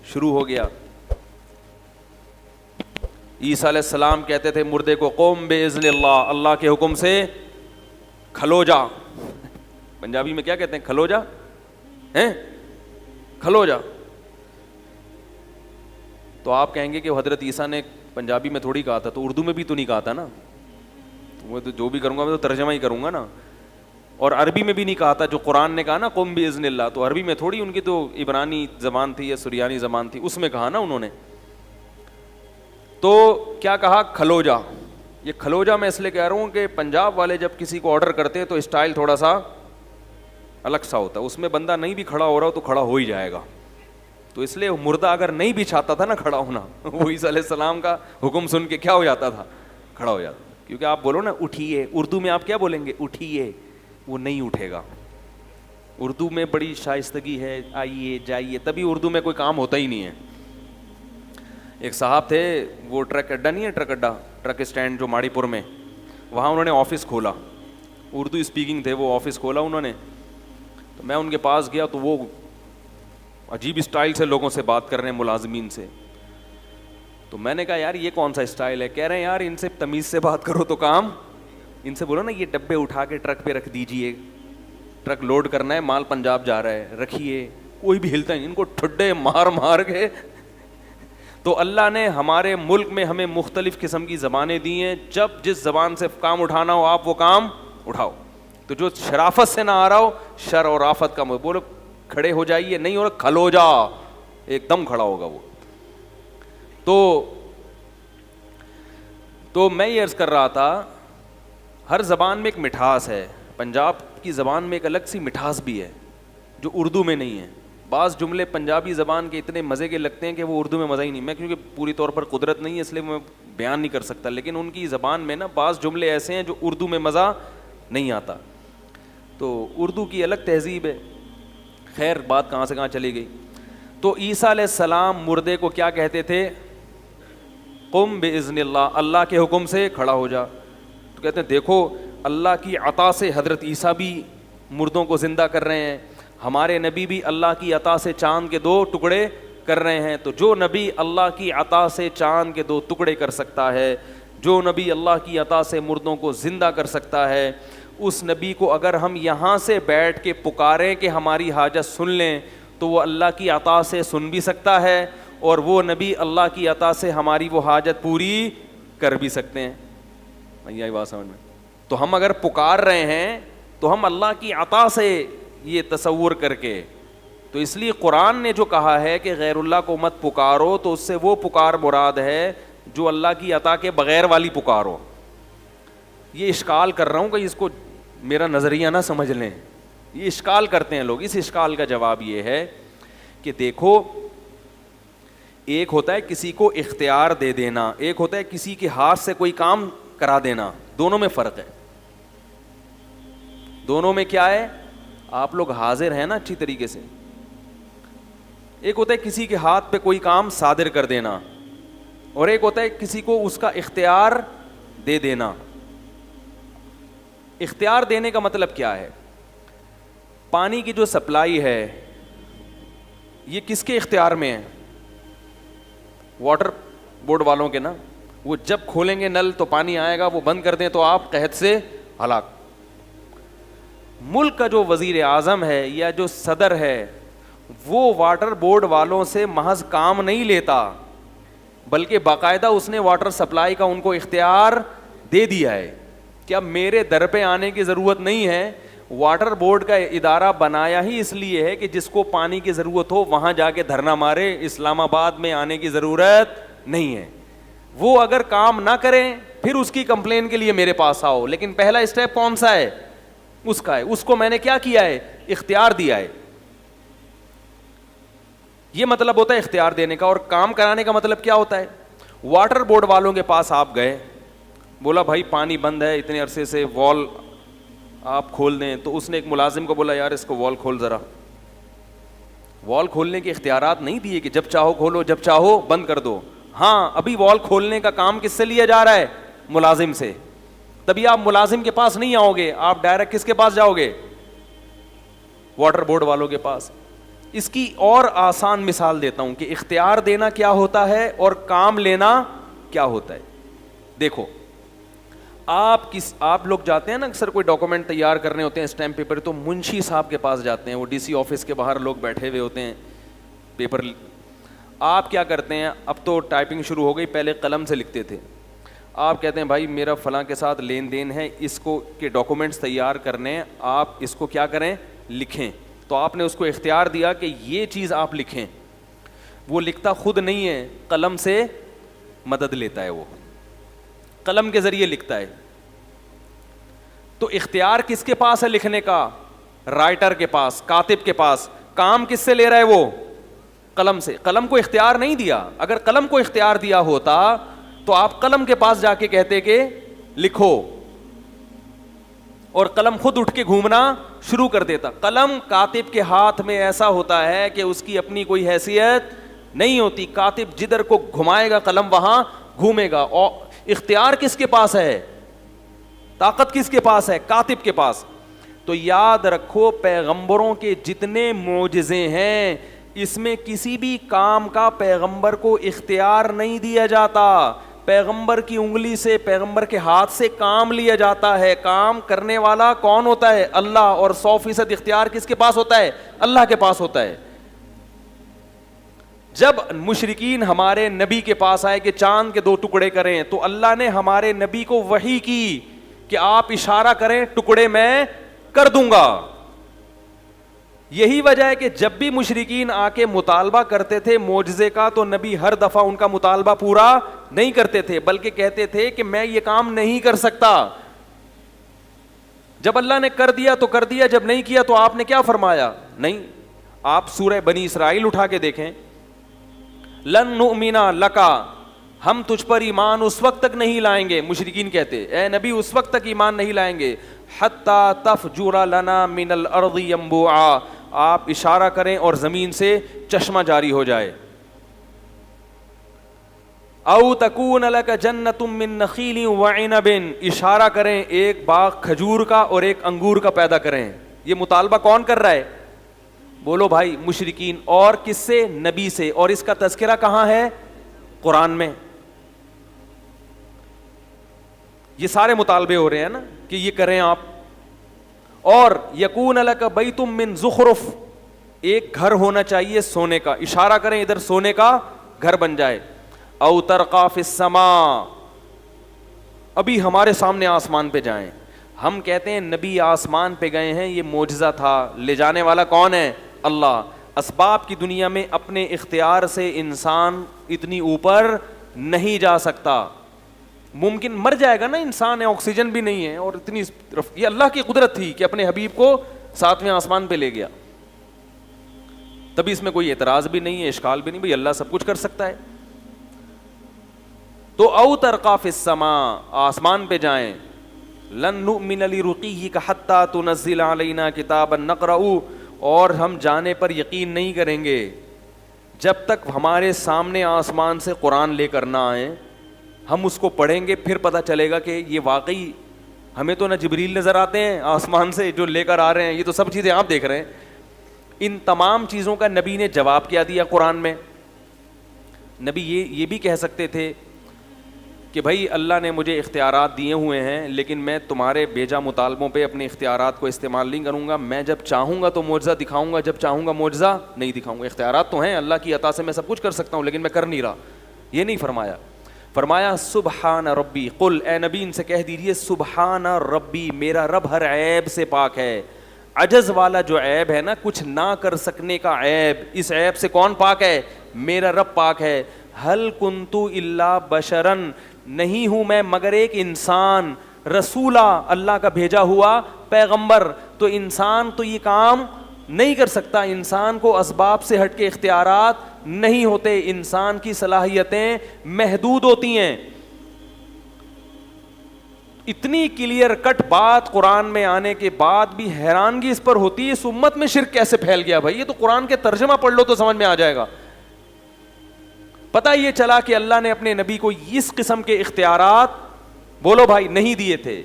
شروع ہو گیا. عیسیٰ علیہ السلام کہتے تھے مردے کو قوم باذن اللہ, اللہ کے حکم سے کھلو جا. پنجابی میں کیا کہتے ہیں, کھلو جا, ہیں کھلو جا. تو آپ کہیں گے کہ حضرت عیسیٰ نے پنجابی میں تھوڑی کہا تھا, تو اردو میں بھی تو نہیں کہا تھا نا. وہ تو جو بھی کروں گا میں تو ترجمہ ہی کروں گا نا. اور عربی میں بھی نہیں کہا تھا, جو قرآن نے کہا نا قم باذن اللہ, تو عربی میں تھوڑی, ان کی تو عبرانی زبان تھی یا سریانی زبان تھی, اس میں کہا نا انہوں نے. تو کیا کہا, کھلو جا. یہ کھلو جا میں اس لیے کہہ رہا ہوں کہ پنجاب والے جب کسی کو آرڈر کرتے ہیں تو اسٹائل تھوڑا سا الگ سا ہوتا ہے, اس میں بندہ نہیں بھی کھڑا ہو رہا ہو تو کھڑا ہو ہی جائے گا. تو اس لیے مردہ اگر نہیں بھی چاہتا تھا نا کھڑا ہونا, وہ عیسیٰ علیہ السلام کا حکم سن کے کیا ہو جاتا تھا, کھڑا ہو جاتا. کیونکہ آپ بولو نا اٹھیے, اردو میں آپ کیا بولیں گے, اٹھیے, وہ نہیں اٹھے گا. اردو میں بڑی شائستگی ہے, آئیے جائیے, تبھی اردو میں کوئی کام ہوتا ہی نہیں ہے. ایک صاحب تھے, وہ ٹرک اڈا نہیں ہے, ٹرک اڈا, ٹرک اسٹینڈ جو ماڑی پور میں, وہاں انہوں نے آفس کھولا, اردو اسپیکنگ تھے, وہ آفس کھولا انہوں نے. تو میں ان کے پاس گیا تو وہ عجیب اسٹائل سے لوگوں سے بات کر رہے ہیں, ملازمین سے. تو میں نے کہا یار یہ کون سا اسٹائل ہے؟ کہہ رہے ہیں یار ان سے تمیز سے بات کرو تو کام, ان سے بولو نا یہ ڈبے اٹھا کے ٹرک پہ رکھ دیجئے, ٹرک لوڈ کرنا ہے, مال پنجاب جا رہا ہے, رکھیے. کوئی بھی ہلتا نہیں, ان کو ٹھڈے مار مار کے. تو اللہ نے ہمارے ملک میں ہمیں مختلف قسم کی زبانیں دی ہیں, جب جس زبان سے کام اٹھانا ہو آپ وہ کام اٹھاؤ. تو جو شرافت سے نہ آ رہا ہو, شر اور آفت کا بولو کھڑے ہو جائیے, نہیں ہو رہا کھلو جا, ایک دم کھڑا ہوگا وہ. تو میں یہ عرض کر رہا تھا, ہر زبان میں ایک مٹھاس ہے. پنجاب کی زبان میں ایک الگ سی مٹھاس بھی ہے جو اردو میں نہیں ہے. بعض جملے پنجابی زبان کے اتنے مزے کے لگتے ہیں کہ وہ اردو میں مزہ ہی نہیں. میں کیونکہ پوری طور پر قدرت نہیں ہے اس لیے میں بیان نہیں کر سکتا, لیکن ان کی زبان میں نا بعض جملے ایسے ہیں جو اردو میں مزہ نہیں آتا. تو اردو کی الگ تہذیب ہے. خیر بات کہاں سے کہاں چلی گئی. تو عیسیٰ علیہ السلام مردے کو کیا کہتے تھے, قم باذن اللہ, اللہ کے حکم سے کھڑا ہو جا. تو کہتے ہیں دیکھو اللہ کی عطا سے حضرت عیسیٰ بھی مردوں کو زندہ کر رہے ہیں, ہمارے نبی بھی اللہ کی عطا سے چاند کے 2 ٹکڑے کر رہے ہیں. تو جو نبی اللہ کی عطا سے چاند کے 2 ٹکڑے کر سکتا ہے, جو نبی اللہ کی عطا سے مردوں کو زندہ کر سکتا ہے, اس نبی کو اگر ہم یہاں سے بیٹھ کے پکاریں کہ ہماری حاجت سن لیں تو وہ اللہ کی عطا سے سن بھی سکتا ہے, اور وہ نبی اللہ کی عطا سے ہماری وہ حاجت پوری کر بھی سکتے ہیں. یہ بات سمجھ میں. تو ہم اگر پکار رہے ہیں تو ہم اللہ کی عطا سے یہ تصور کر کے, تو اس لیے قرآن نے جو کہا ہے کہ غیر اللہ کو مت پکارو, تو اس سے وہ پکار مراد ہے جو اللہ کی عطا کے بغیر والی پکارو. یہ اشکال کر رہا ہوں کہ اس کو میرا نظریہ نہ سمجھ لیں, یہ اشکال کرتے ہیں لوگ. اس اشکال کا جواب یہ ہے کہ دیکھو ایک ہوتا ہے کسی کو اختیار دے دینا, ایک ہوتا ہے کسی کے ہاتھ سے کوئی کام کرا دینا, دونوں میں فرق ہے. دونوں میں کیا ہے, آپ لوگ حاضر ہیں نا اچھی طریقے سے. ایک ہوتا ہے کسی کے ہاتھ پہ کوئی کام صادر کر دینا, اور ایک ہوتا ہے کسی کو اس کا اختیار دے دینا. اختیار دینے کا مطلب کیا ہے, پانی کی جو سپلائی ہے یہ کس کے اختیار میں ہے, واٹر بورڈ والوں کے نا. وہ جب کھولیں گے نل تو پانی آئے گا, وہ بند کر دیں تو آپ قحط سے ہلاک. ملک کا جو وزیر اعظم ہے یا جو صدر ہے وہ واٹر بورڈ والوں سے محض کام نہیں لیتا بلکہ باقاعدہ اس نے واٹر سپلائی کا ان کو اختیار دے دیا ہے کہ اب میرے در پہ آنے کی ضرورت نہیں ہے. واٹر بورڈ کا ادارہ بنایا ہی اس لیے ہے کہ جس کو پانی کی ضرورت ہو وہاں جا کے دھرنا مارے, اسلام آباد میں آنے کی ضرورت نہیں ہے. وہ اگر کام نہ کریں پھر اس کی کمپلین کے لیے میرے پاس آؤ, لیکن پہلا اسٹیپ کون سا ہے؟ اس کا ہے. اس کو میں نے کیا کیا ہے؟ اختیار دیا ہے. یہ مطلب ہوتا ہے اختیار دینے کا. اور کام کرانے کا مطلب کیا ہوتا ہے؟ واٹر بورڈ والوں کے پاس آپ گئے, بولا بھائی پانی بند ہے اتنے عرصے سے, وال آپ کھول دیں. تو اس نے ایک ملازم کو بولا یار اس کو وال کھول ذرا. وال کھولنے کے اختیارات نہیں دیے کہ جب چاہو کھولو جب چاہو بند کر دو. ہاں ابھی وال کھولنے کا کام کس سے لیا جا رہا ہے؟ ملازم سے. تبھی آپ ملازم کے پاس نہیں آؤ گے, آپ ڈائریکٹ کس کے پاس جاؤ گے؟ واٹر بورڈ والوں کے پاس. اس کی اور آسان مثال دیتا ہوں کہ اختیار دینا کیا ہوتا ہے اور کام لینا کیا ہوتا ہے. دیکھو آپ لوگ جاتے ہیں نا اکثر کوئی ڈاکومنٹ تیار کرنے ہوتے ہیں اسٹیمپ پیپر, تو منشی صاحب کے پاس جاتے ہیں, وہ ڈی سی آفس کے باہر لوگ بیٹھے ہوئے ہوتے ہیں پیپر. آپ کیا کرتے ہیں؟ اب تو ٹائپنگ شروع ہو گئی, پہلے قلم سے لکھتے تھے. آپ کہتے ہیں بھائی میرا فلاں کے ساتھ لین دین ہے, اس کو کے ڈاکومنٹس تیار کرنے, آپ اس کو کیا کریں؟ لکھیں. تو آپ نے اس کو اختیار دیا کہ یہ چیز آپ لکھیں. وہ لکھتا خود نہیں ہے, قلم سے مدد لیتا ہے, وہ قلم کے ذریعے لکھتا ہے. تو اختیار کس کے پاس ہے لکھنے کا؟ رائٹر کے پاس, کاتب کے پاس. کام کس سے لے رہا ہے وہ؟ قلم سے. قلم کو اختیار نہیں دیا. اگر قلم کو اختیار دیا ہوتا تو آپ قلم کے پاس جا کے کہتے کہ لکھو, اور قلم خود اٹھ کے گھومنا شروع کر دیتا. قلم کاتب کے ہاتھ میں ایسا ہوتا ہے کہ اس کی اپنی کوئی حیثیت نہیں ہوتی. کاتب جدھر کو گھمائے گا قلم وہاں گھومے گا. اور اختیار کس کے پاس ہے؟ طاقت کس کے پاس ہے؟ کاتب کے پاس. تو یاد رکھو پیغمبروں کے جتنے معجزے ہیں اس میں کسی بھی کام کا پیغمبر کو اختیار نہیں دیا جاتا. پیغمبر کی انگلی سے, پیغمبر کے ہاتھ سے کام لیا جاتا ہے. کام کرنے والا کون ہوتا ہے؟ اللہ. اور 100% اختیار کس کے پاس ہوتا ہے؟ اللہ کے پاس ہوتا ہے. جب مشرکین ہمارے نبی کے پاس آئے کہ چاند کے 2 ٹکڑے کریں, تو اللہ نے ہمارے نبی کو وحی کی کہ آپ اشارہ کریں ٹکڑے میں کر دوں گا. یہی وجہ ہے کہ جب بھی مشرکین آ کے مطالبہ کرتے تھے معجزے کا, تو نبی ہر دفعہ ان کا مطالبہ پورا نہیں کرتے تھے, بلکہ کہتے تھے کہ میں یہ کام نہیں کر سکتا. جب اللہ نے کر دیا تو کر دیا, جب نہیں کیا تو آپ نے کیا فرمایا؟ نہیں. آپ سورہ بنی اسرائیل اٹھا کے دیکھیں, لن نؤمن لکا, ہم تجھ پر ایمان اس وقت تک نہیں لائیں گے. مشرکین کہتے اے نبی اس وقت تک ایمان نہیں لائیں گے حتی تفجر لنا من الارض ینبوعا, آپ اشارہ کریں اور زمین سے چشمہ جاری ہو جائے. او تکون لک جنۃ من نخیل وعنب, اشارہ کریں ایک باغ کھجور کا اور ایک انگور کا پیدا کریں. یہ مطالبہ کون کر رہا ہے؟ بولو بھائی مشرکین. اور کس سے؟ نبی سے. اور اس کا تذکرہ کہاں ہے؟ قرآن میں. یہ سارے مطالبے ہو رہے ہیں نا کہ یہ کریں آپ. اور یکون لک بیت من زخرف, ایک گھر ہونا چاہیے سونے کا, اشارہ کریں ادھر سونے کا گھر بن جائے. او ترقا فی السماء, ابھی ہمارے سامنے آسمان پہ جائیں. ہم کہتے ہیں نبی آسمان پہ گئے ہیں, یہ معجزہ تھا, لے جانے والا کون ہے؟ اللہ. اسباب کی دنیا میں اپنے اختیار سے انسان اتنی اوپر نہیں جا سکتا. ممکن مر جائے گا نا انسان, ہے آکسیجن بھی نہیں ہے, اور اتنی یہ اللہ کی قدرت تھی کہ اپنے حبیب کو 7ویں آسمان پہ لے گیا. تبھی اس میں کوئی اعتراض بھی نہیں ہے, اشکال بھی نہیں, بھئی اللہ سب کچھ کر سکتا ہے. تو او ترقا فی السماء, آسمان پہ جائیں. لن نؤمن لرقیک حتی تنزل علینا کتابا نقرأ, اور ہم جانے پر یقین نہیں کریں گے جب تک ہمارے سامنے آسمان سے قرآن لے کر نہ آئیں. ہم اس کو پڑھیں گے پھر پتہ چلے گا کہ یہ واقعی, ہمیں تو نہ جبریل نظر آتے ہیں آسمان سے جو لے کر آ رہے ہیں, یہ تو سب چیزیں آپ دیکھ رہے ہیں. ان تمام چیزوں کا نبی نے جواب کیا دیا قرآن میں. نبی یہ بھی کہہ سکتے تھے کہ بھائی اللہ نے مجھے اختیارات دیے ہوئے ہیں لیکن میں تمہارے بیجا مطالبوں پہ اپنے اختیارات کو استعمال نہیں کروں گا. میں جب چاہوں گا تو معجزہ دکھاؤں گا, جب چاہوں گا معجزہ نہیں دکھاؤں گا. اختیارات تو ہیں اللہ کی عطا سے, میں سب کچھ کر سکتا ہوں لیکن میں کر نہیں رہا. یہ نہیں فرمایا. فرمایا سبحان ربی, قل اے نبی ان سے کہہ دیجیے سبحان ربی, میرا رب ہر عیب سے پاک ہے. عجز والا جو عیب ہے نا, کچھ نہ کر سکنے کا عیب, اس عیب سے کون پاک ہے؟ میرا رب پاک ہے. ہل کنتو الا بشرن, نہیں ہوں میں مگر ایک انسان, رسولہ, اللہ کا بھیجا ہوا پیغمبر. تو انسان تو یہ کام نہیں کر سکتا, انسان کو اسباب سے ہٹ کے اختیارات نہیں ہوتے, انسان کی صلاحیتیں محدود ہوتی ہیں. اتنی کلیئر کٹ بات قرآن میں آنے کے بعد بھی حیرانگی اس پر ہوتی ہے اس امت میں شرک کیسے پھیل گیا. بھائی یہ تو قرآن کے ترجمہ پڑھ لو تو سمجھ میں آ جائے گا. پتہ یہ چلا کہ اللہ نے اپنے نبی کو اس قسم کے اختیارات بولو بھائی نہیں دیے تھے.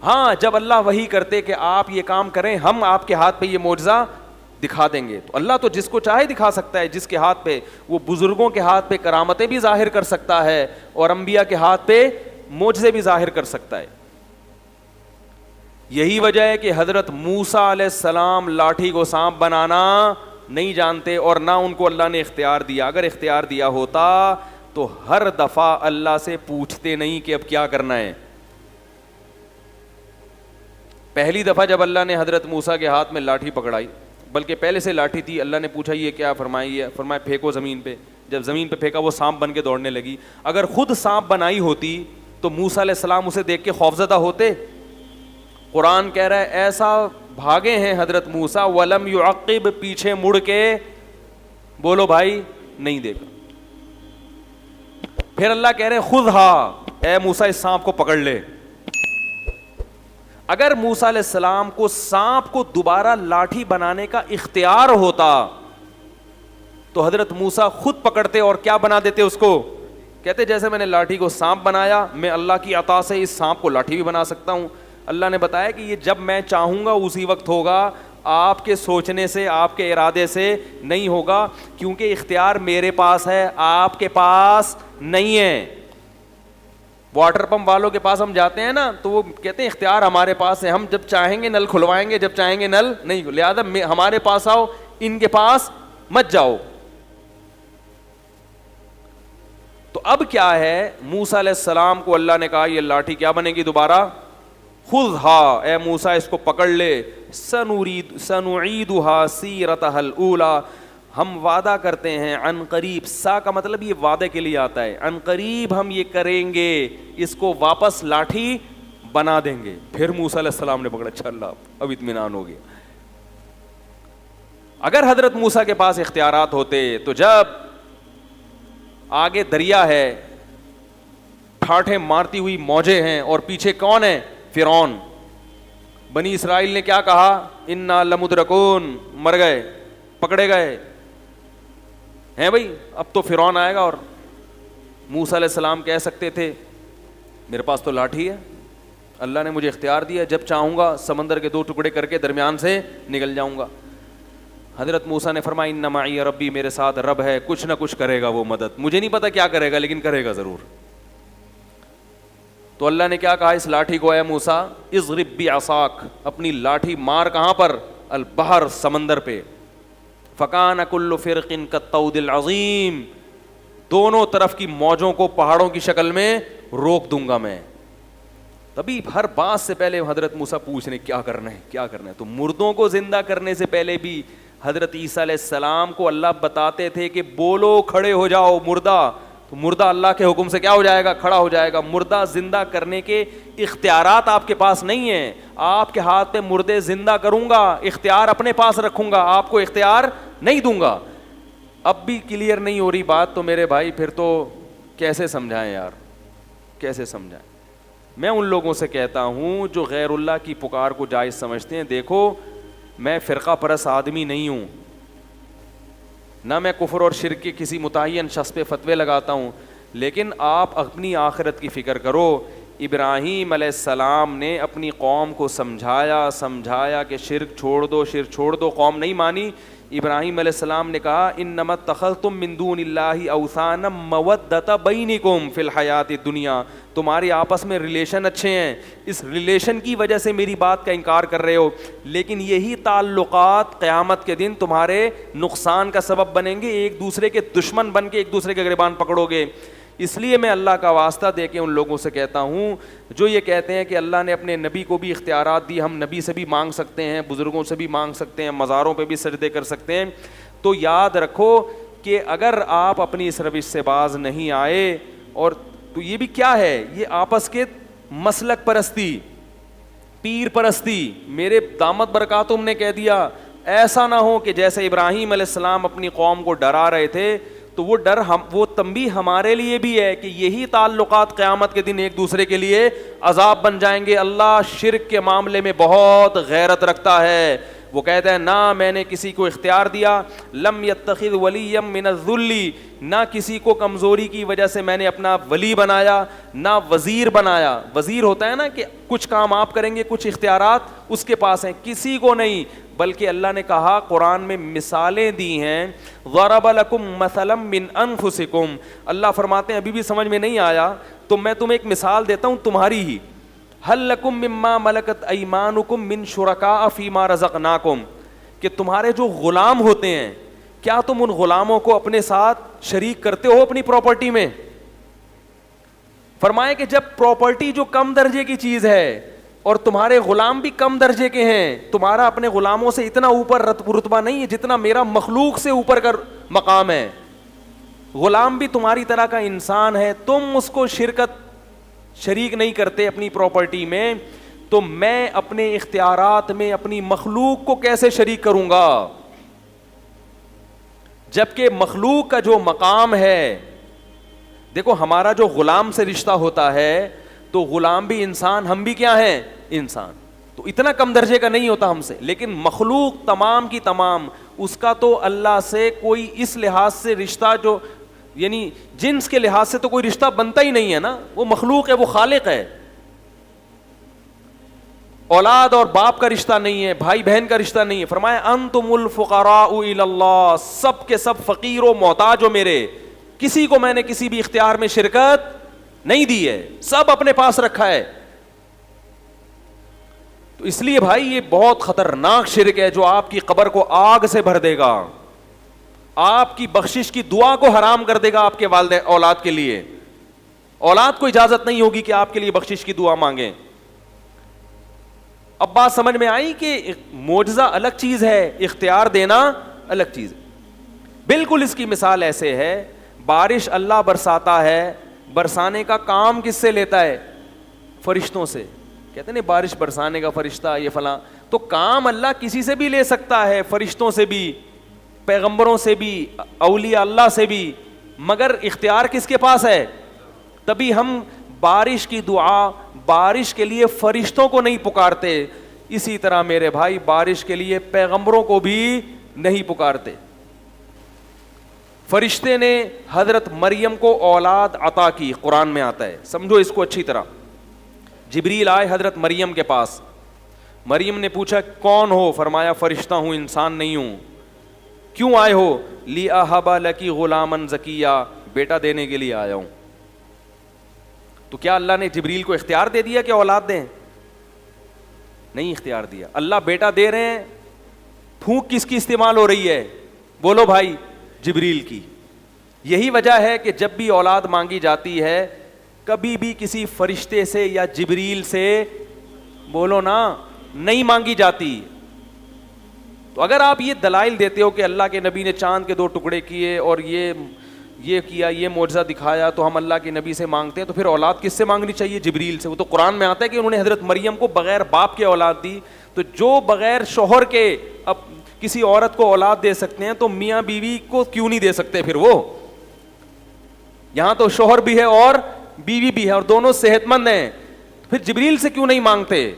ہاں جب اللہ وحی کرتے کہ آپ یہ کام کریں, ہم آپ کے ہاتھ پہ یہ معجزہ دکھا دیں گے, تو اللہ تو جس کو چاہے دکھا سکتا ہے. جس کے ہاتھ پہ, وہ بزرگوں کے ہاتھ پہ کرامتیں بھی ظاہر کر سکتا ہے اور انبیاء کے ہاتھ پہ معجزے بھی ظاہر کر سکتا ہے. یہی وجہ ہے کہ حضرت موسیٰ علیہ السلام لاٹھی کو سانپ بنانا نہیں جانتے اور نہ ان کو اللہ نے اختیار دیا. اگر اختیار دیا ہوتا تو ہر دفعہ اللہ سے پوچھتے نہیں کہ اب کیا کرنا ہے. پہلی دفعہ جب اللہ نے حضرت موسیٰ کے ہاتھ میں لاٹھی پکڑائی, بلکہ پہلے سے لاٹھی تھی, اللہ نے پوچھا یہ کیا, فرمایا پھینکو زمین پہ. جب زمین پہ پھینکا وہ سانپ بن کے دوڑنے لگی. اگر خود سانپ بنائی ہوتی تو موسیٰ علیہ السلام اسے دیکھ کے خوفزدہ ہوتے. قرآن کہہ رہا ہے ایسا بھاگے ہیں حضرت موسیٰ, ولم یعقب, پیچھے مڑ کے بولو بھائی نہیں دیکھا. پھر اللہ کہہ رہے ہیں خذھا, اے موسیٰ اس سانپ کو پکڑ لے. اگر موسیٰ علیہ السلام کو سانپ کو دوبارہ لاٹھی بنانے کا اختیار ہوتا تو حضرت موسیٰ خود پکڑتے اور کیا بنا دیتے اس کو, کہتے جیسے میں نے لاٹھی کو سانپ بنایا, میں اللہ کی عطا سے اس سانپ کو لاٹھی بھی بنا سکتا ہوں. اللہ نے بتایا کہ یہ جب میں چاہوں گا اسی وقت ہوگا, آپ کے سوچنے سے, آپ کے ارادے سے نہیں ہوگا, کیونکہ اختیار میرے پاس ہے, آپ کے پاس نہیں ہے. واٹر پمپ والوں کے پاس ہم جاتے ہیں نا تو وہ کہتے ہیں اختیار ہمارے پاس ہے, ہم جب چاہیں گے نل کھلوائیں گے, جب چاہیں گے نل نہیں, لہذا ہمارے پاس آؤ, ان کے پاس مت جاؤ. تو اب کیا ہے, موسیٰ علیہ السلام کو اللہ نے کہا یہ لاٹھی کیا بنے گی دوبارہ, خذھا, اے موسیٰ اس کو پکڑ لے, سنعیدھا سیرتھا الاولی, ہم وعدہ کرتے ہیں عن قریب, سا کا مطلب یہ وعدے کے لیے آتا ہے, عن قریب ہم یہ کریں گے, اس کو واپس لاٹھی بنا دیں گے. پھر موسیٰ علیہ السلام نے پکڑا, اچھا اللہ اب اطمینان ہو گیا. اگر حضرت موسیٰ کے پاس اختیارات ہوتے تو جب آگے دریا ہے, ٹھاٹھیں مارتی ہوئی موجیں ہیں اور پیچھے کون ہے, فرعون, بنی اسرائیل نے کیا کہا, انا لمدرکون, مر گئے, پکڑے گئے ہیں بھائی, اب تو فرعون آئے گا. اور موسیٰ علیہ السلام کہہ سکتے تھے میرے پاس تو لاٹھی ہے, اللہ نے مجھے اختیار دیا, جب چاہوں گا سمندر کے 2 ٹکڑے کر کے درمیان سے نکل جاؤں گا. حضرت موسیٰ نے فرمایا ان معی ربی, میرے ساتھ رب ہے, کچھ نہ کچھ کرے گا وہ مدد, مجھے نہیں پتا کیا کرے گا لیکن کرے گا ضرور. تو اللہ نے کیا کہا اس لاٹھی کو, اے موسیٰ اضرب بعصاک, اپنی لاٹھی مار کہاں پر, البحر, سمندر پہ. فکان کل فرق کالطود العظیم, دونوں طرف کی موجوں کو پہاڑوں کی شکل میں روک دوں گا میں. تبھی ہر بات سے پہلے حضرت موسیٰ پوچھ رہے کیا کرنا ہے, کیا کرنا ہے. تو مردوں کو زندہ کرنے سے پہلے بھی حضرت عیسیٰ علیہ السلام کو اللہ بتاتے تھے کہ بولو کھڑے ہو جاؤ مردہ, تو مردہ اللہ کے حکم سے کیا ہو جائے گا, کھڑا ہو جائے گا. مردہ زندہ کرنے کے اختیارات آپ کے پاس نہیں ہیں, آپ کے ہاتھ پہ مردے زندہ کروں گا, اختیار اپنے پاس رکھوں گا, آپ کو اختیار نہیں دوں گا. اب بھی کلیئر نہیں ہو رہی بات تو میرے بھائی پھر تو کیسے سمجھائیں یار, کیسے سمجھائیں. میں ان لوگوں سے کہتا ہوں جو غیر اللہ کی پکار کو جائز سمجھتے ہیں, دیکھو میں فرقہ پرست آدمی نہیں ہوں, نہ میں کفر اور شرک کے کسی متعین شخص پہ فتوے لگاتا ہوں, لیکن آپ اپنی آخرت کی فکر کرو. ابراہیم علیہ السلام نے اپنی قوم کو سمجھایا کہ شرک چھوڑ دو, شرک چھوڑ دو, قوم نہیں مانی. ابراہیم علیہ السلام نے کہا انما اتخذتم من دون اللہ اوثانا مودۃ بینکم فی الحیات الدنیا، تمہارے آپس میں ریلیشن اچھے ہیں، اس ریلیشن کی وجہ سے میری بات کا انکار کر رہے ہو، لیکن یہی تعلقات قیامت کے دن تمہارے نقصان کا سبب بنیں گے، ایک دوسرے کے دشمن بن کے ایک دوسرے کے گریبان پکڑو گے۔ اس لیے میں اللہ کا واسطہ دے کے ان لوگوں سے کہتا ہوں جو یہ کہتے ہیں کہ اللہ نے اپنے نبی کو بھی اختیارات دی، ہم نبی سے بھی مانگ سکتے ہیں، بزرگوں سے بھی مانگ سکتے ہیں، مزاروں پہ بھی سجدے کر سکتے ہیں، تو یاد رکھو کہ اگر آپ اپنی اس روش سے باز نہیں آئے، اور تو یہ بھی کیا ہے، یہ آپس کے مسلک پرستی، پیر پرستی، میرے دامت برکاتہم نے کہہ دیا، ایسا نہ ہو کہ جیسے ابراہیم علیہ السلام اپنی قوم کو ڈرا رہے تھے تو وہ ڈر وہ تنبیہ ہمارے لیے بھی ہے کہ یہی تعلقات قیامت کے دن ایک دوسرے کے لیے عذاب بن جائیں گے۔ اللہ شرک کے معاملے میں بہت غیرت رکھتا ہے، وہ کہتا ہے نہ میں نے کسی کو اختیار دیا، لم یتخذ ولیا من الذل، نہ کسی کو کمزوری کی وجہ سے میں نے اپنا ولی بنایا، نہ وزیر بنایا۔ وزیر ہوتا ہے نا کہ کچھ کام آپ کریں گے، کچھ اختیارات اس کے پاس ہیں، کسی کو نہیں، بلکہ اللہ نے کہا قرآن میں مثالیں دی ہیں، ضرب لکم مثلا من انفسکم، اللہ فرماتے ہیں ابھی بھی سمجھ میں نہیں آیا تو میں تمہیں ایک مثال دیتا ہوں تمہاری ہی، هل لکم مما ملکت ایمانکم من شرکاء فیما رزقناکم، کہ تمہارے جو غلام ہوتے ہیں کیا تم ان غلاموں کو اپنے ساتھ شریک کرتے ہو اپنی پراپرٹی میں؟ فرمائے کہ جب پراپرٹی جو کم درجے کی چیز ہے اور تمہارے غلام بھی کم درجے کے ہیں، تمہارا اپنے غلاموں سے اتنا اوپر رتبہ نہیں ہے جتنا میرا مخلوق سے اوپر کا مقام ہے، غلام بھی تمہاری طرح کا انسان ہے، تم اس کو شریک نہیں کرتے اپنی پراپرٹی میں، تو میں اپنے اختیارات میں اپنی مخلوق کو کیسے شریک کروں گا؟ جبکہ مخلوق کا جو مقام ہے، دیکھو ہمارا جو غلام سے رشتہ ہوتا ہے تو غلام بھی انسان، ہم بھی کیا ہیں؟ انسان، تو اتنا کم درجے کا نہیں ہوتا ہم سے، لیکن مخلوق تمام کی تمام اس کا تو اللہ سے کوئی اس لحاظ سے رشتہ، جو یعنی جنس کے لحاظ سے تو کوئی رشتہ بنتا ہی نہیں ہے نا، وہ مخلوق ہے، وہ خالق ہے، اولاد اور باپ کا رشتہ نہیں ہے، بھائی بہن کا رشتہ نہیں ہے۔ فرمایا انتم الفقراء الی اللہ، سب کے سب فقیر و محتاج ہو میرے، کسی کو میں نے کسی بھی اختیار میں شرکت نہیں دی ہے، سب اپنے پاس رکھا ہے۔ تو اس لیے بھائی یہ بہت خطرناک شرک ہے جو آپ کی قبر کو آگ سے بھر دے گا، آپ کی بخشش کی دعا کو حرام کر دے گا آپ کے والدین اولاد کے لیے، اولاد کو اجازت نہیں ہوگی کہ آپ کے لیے بخشش کی دعا مانگیں۔ اب بات سمجھ میں آئی کہ معجزہ الگ چیز ہے، اختیار دینا الگ چیز ہے۔ بالکل اس کی مثال ایسے ہے، بارش اللہ برساتا ہے، برسانے کا کام کس سے لیتا ہے؟ فرشتوں سے، کہتے ہیں بارش برسانے کا فرشتہ یہ فلاں، تو کام اللہ کسی سے بھی لے سکتا ہے، فرشتوں سے بھی، پیغمبروں سے بھی، اولیاء اللہ سے بھی، مگر اختیار کس کے پاس ہے؟ تبھی ہم بارش کی دعا، بارش کے لیے فرشتوں کو نہیں پکارتے، اسی طرح میرے بھائی بارش کے لیے پیغمبروں کو بھی نہیں پکارتے۔ فرشتے نے حضرت مریم کو اولاد عطا کی، قرآن میں آتا ہے، سمجھو اس کو اچھی طرح۔ جبریل آئے حضرت مریم کے پاس، مریم نے پوچھا کون ہو؟ فرمایا فرشتہ ہوں، انسان نہیں ہوں۔ کیوں آئے ہو؟ لِأَهَبَ لَكِ غُلَامًا زَكِيًّا، بیٹا دینے کے لیے آیا ہوں۔ تو کیا اللہ نے جبریل کو اختیار دے دیا کہ اولاد دیں؟ نہیں اختیار دیا، اللہ بیٹا دے رہے ہیں، پھونک کس کی استعمال ہو رہی ہے؟ بولو بھائی، جبریل کی۔ یہی وجہ ہے کہ جب بھی اولاد مانگی جاتی ہے کبھی بھی کسی فرشتے سے یا جبریل سے، بولو نا، نہیں مانگی جاتی۔ تو اگر آپ یہ دلائل دیتے ہو کہ اللہ کے نبی نے چاند کے 2 ٹکڑے کیے اور یہ کیا، یہ معجزہ دکھایا تو ہم اللہ کے نبی سے مانگتے ہیں، تو پھر اولاد کس سے مانگنی چاہیے؟ جبریل سے۔ وہ تو قرآن میں آتا ہے کہ انہوں نے حضرت مریم کو بغیر باپ کے اولاد دی، تو جو بغیر شوہر کے اب کسی عورت کو اولاد دے سکتے ہیں تو میاں بیوی کو کیوں نہیں دے سکتے پھر؟ وہ یہاں تو شوہر بھی ہے اور بیوی بھی ہے اور دونوں صحت مند ہیں، پھر جبریل سے کیوں نہیں مانگتے؟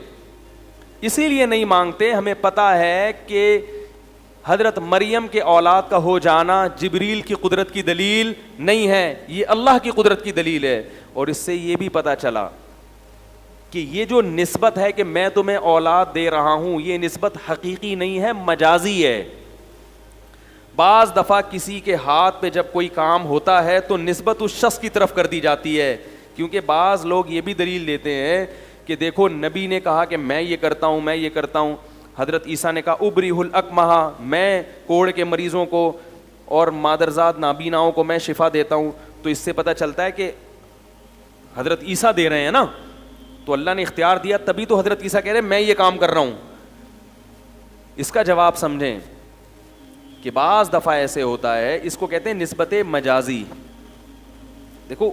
اسی لیے نہیں مانگتے، ہمیں پتہ ہے کہ حضرت مریم کے اولاد کا ہو جانا جبریل کی قدرت کی دلیل نہیں ہے، یہ اللہ کی قدرت کی دلیل ہے۔ اور اس سے یہ بھی پتہ چلا کہ یہ جو نسبت ہے کہ میں تمہیں اولاد دے رہا ہوں، یہ نسبت حقیقی نہیں ہے، مجازی ہے۔ بعض دفعہ کسی کے ہاتھ پہ جب کوئی کام ہوتا ہے تو نسبت اس شخص کی طرف کر دی جاتی ہے, کیونکہ بعض لوگ یہ بھی دلیل دیتے ہیں کہ دیکھو نبی نے کہا کہ میں یہ کرتا ہوں, میں یہ کرتا ہوں. حضرت عیسیٰ نے کہا ابریح الاکمہ, میں کوڑ کے مریضوں کو اور مادرزاد نابیناؤں کو میں شفا دیتا ہوں. تو اس سے پتہ چلتا ہے کہ حضرت عیسیٰ دے رہے ہیں نا, تو اللہ نے اختیار دیا, تبھی تو حضرت عیسیٰ کہہ رہے ہیں میں یہ کام کر رہا ہوں. اس کا جواب سمجھیں کہ بعض دفعہ ایسے ہوتا ہے, اس کو کہتے ہیں نسبت مجازی. دیکھو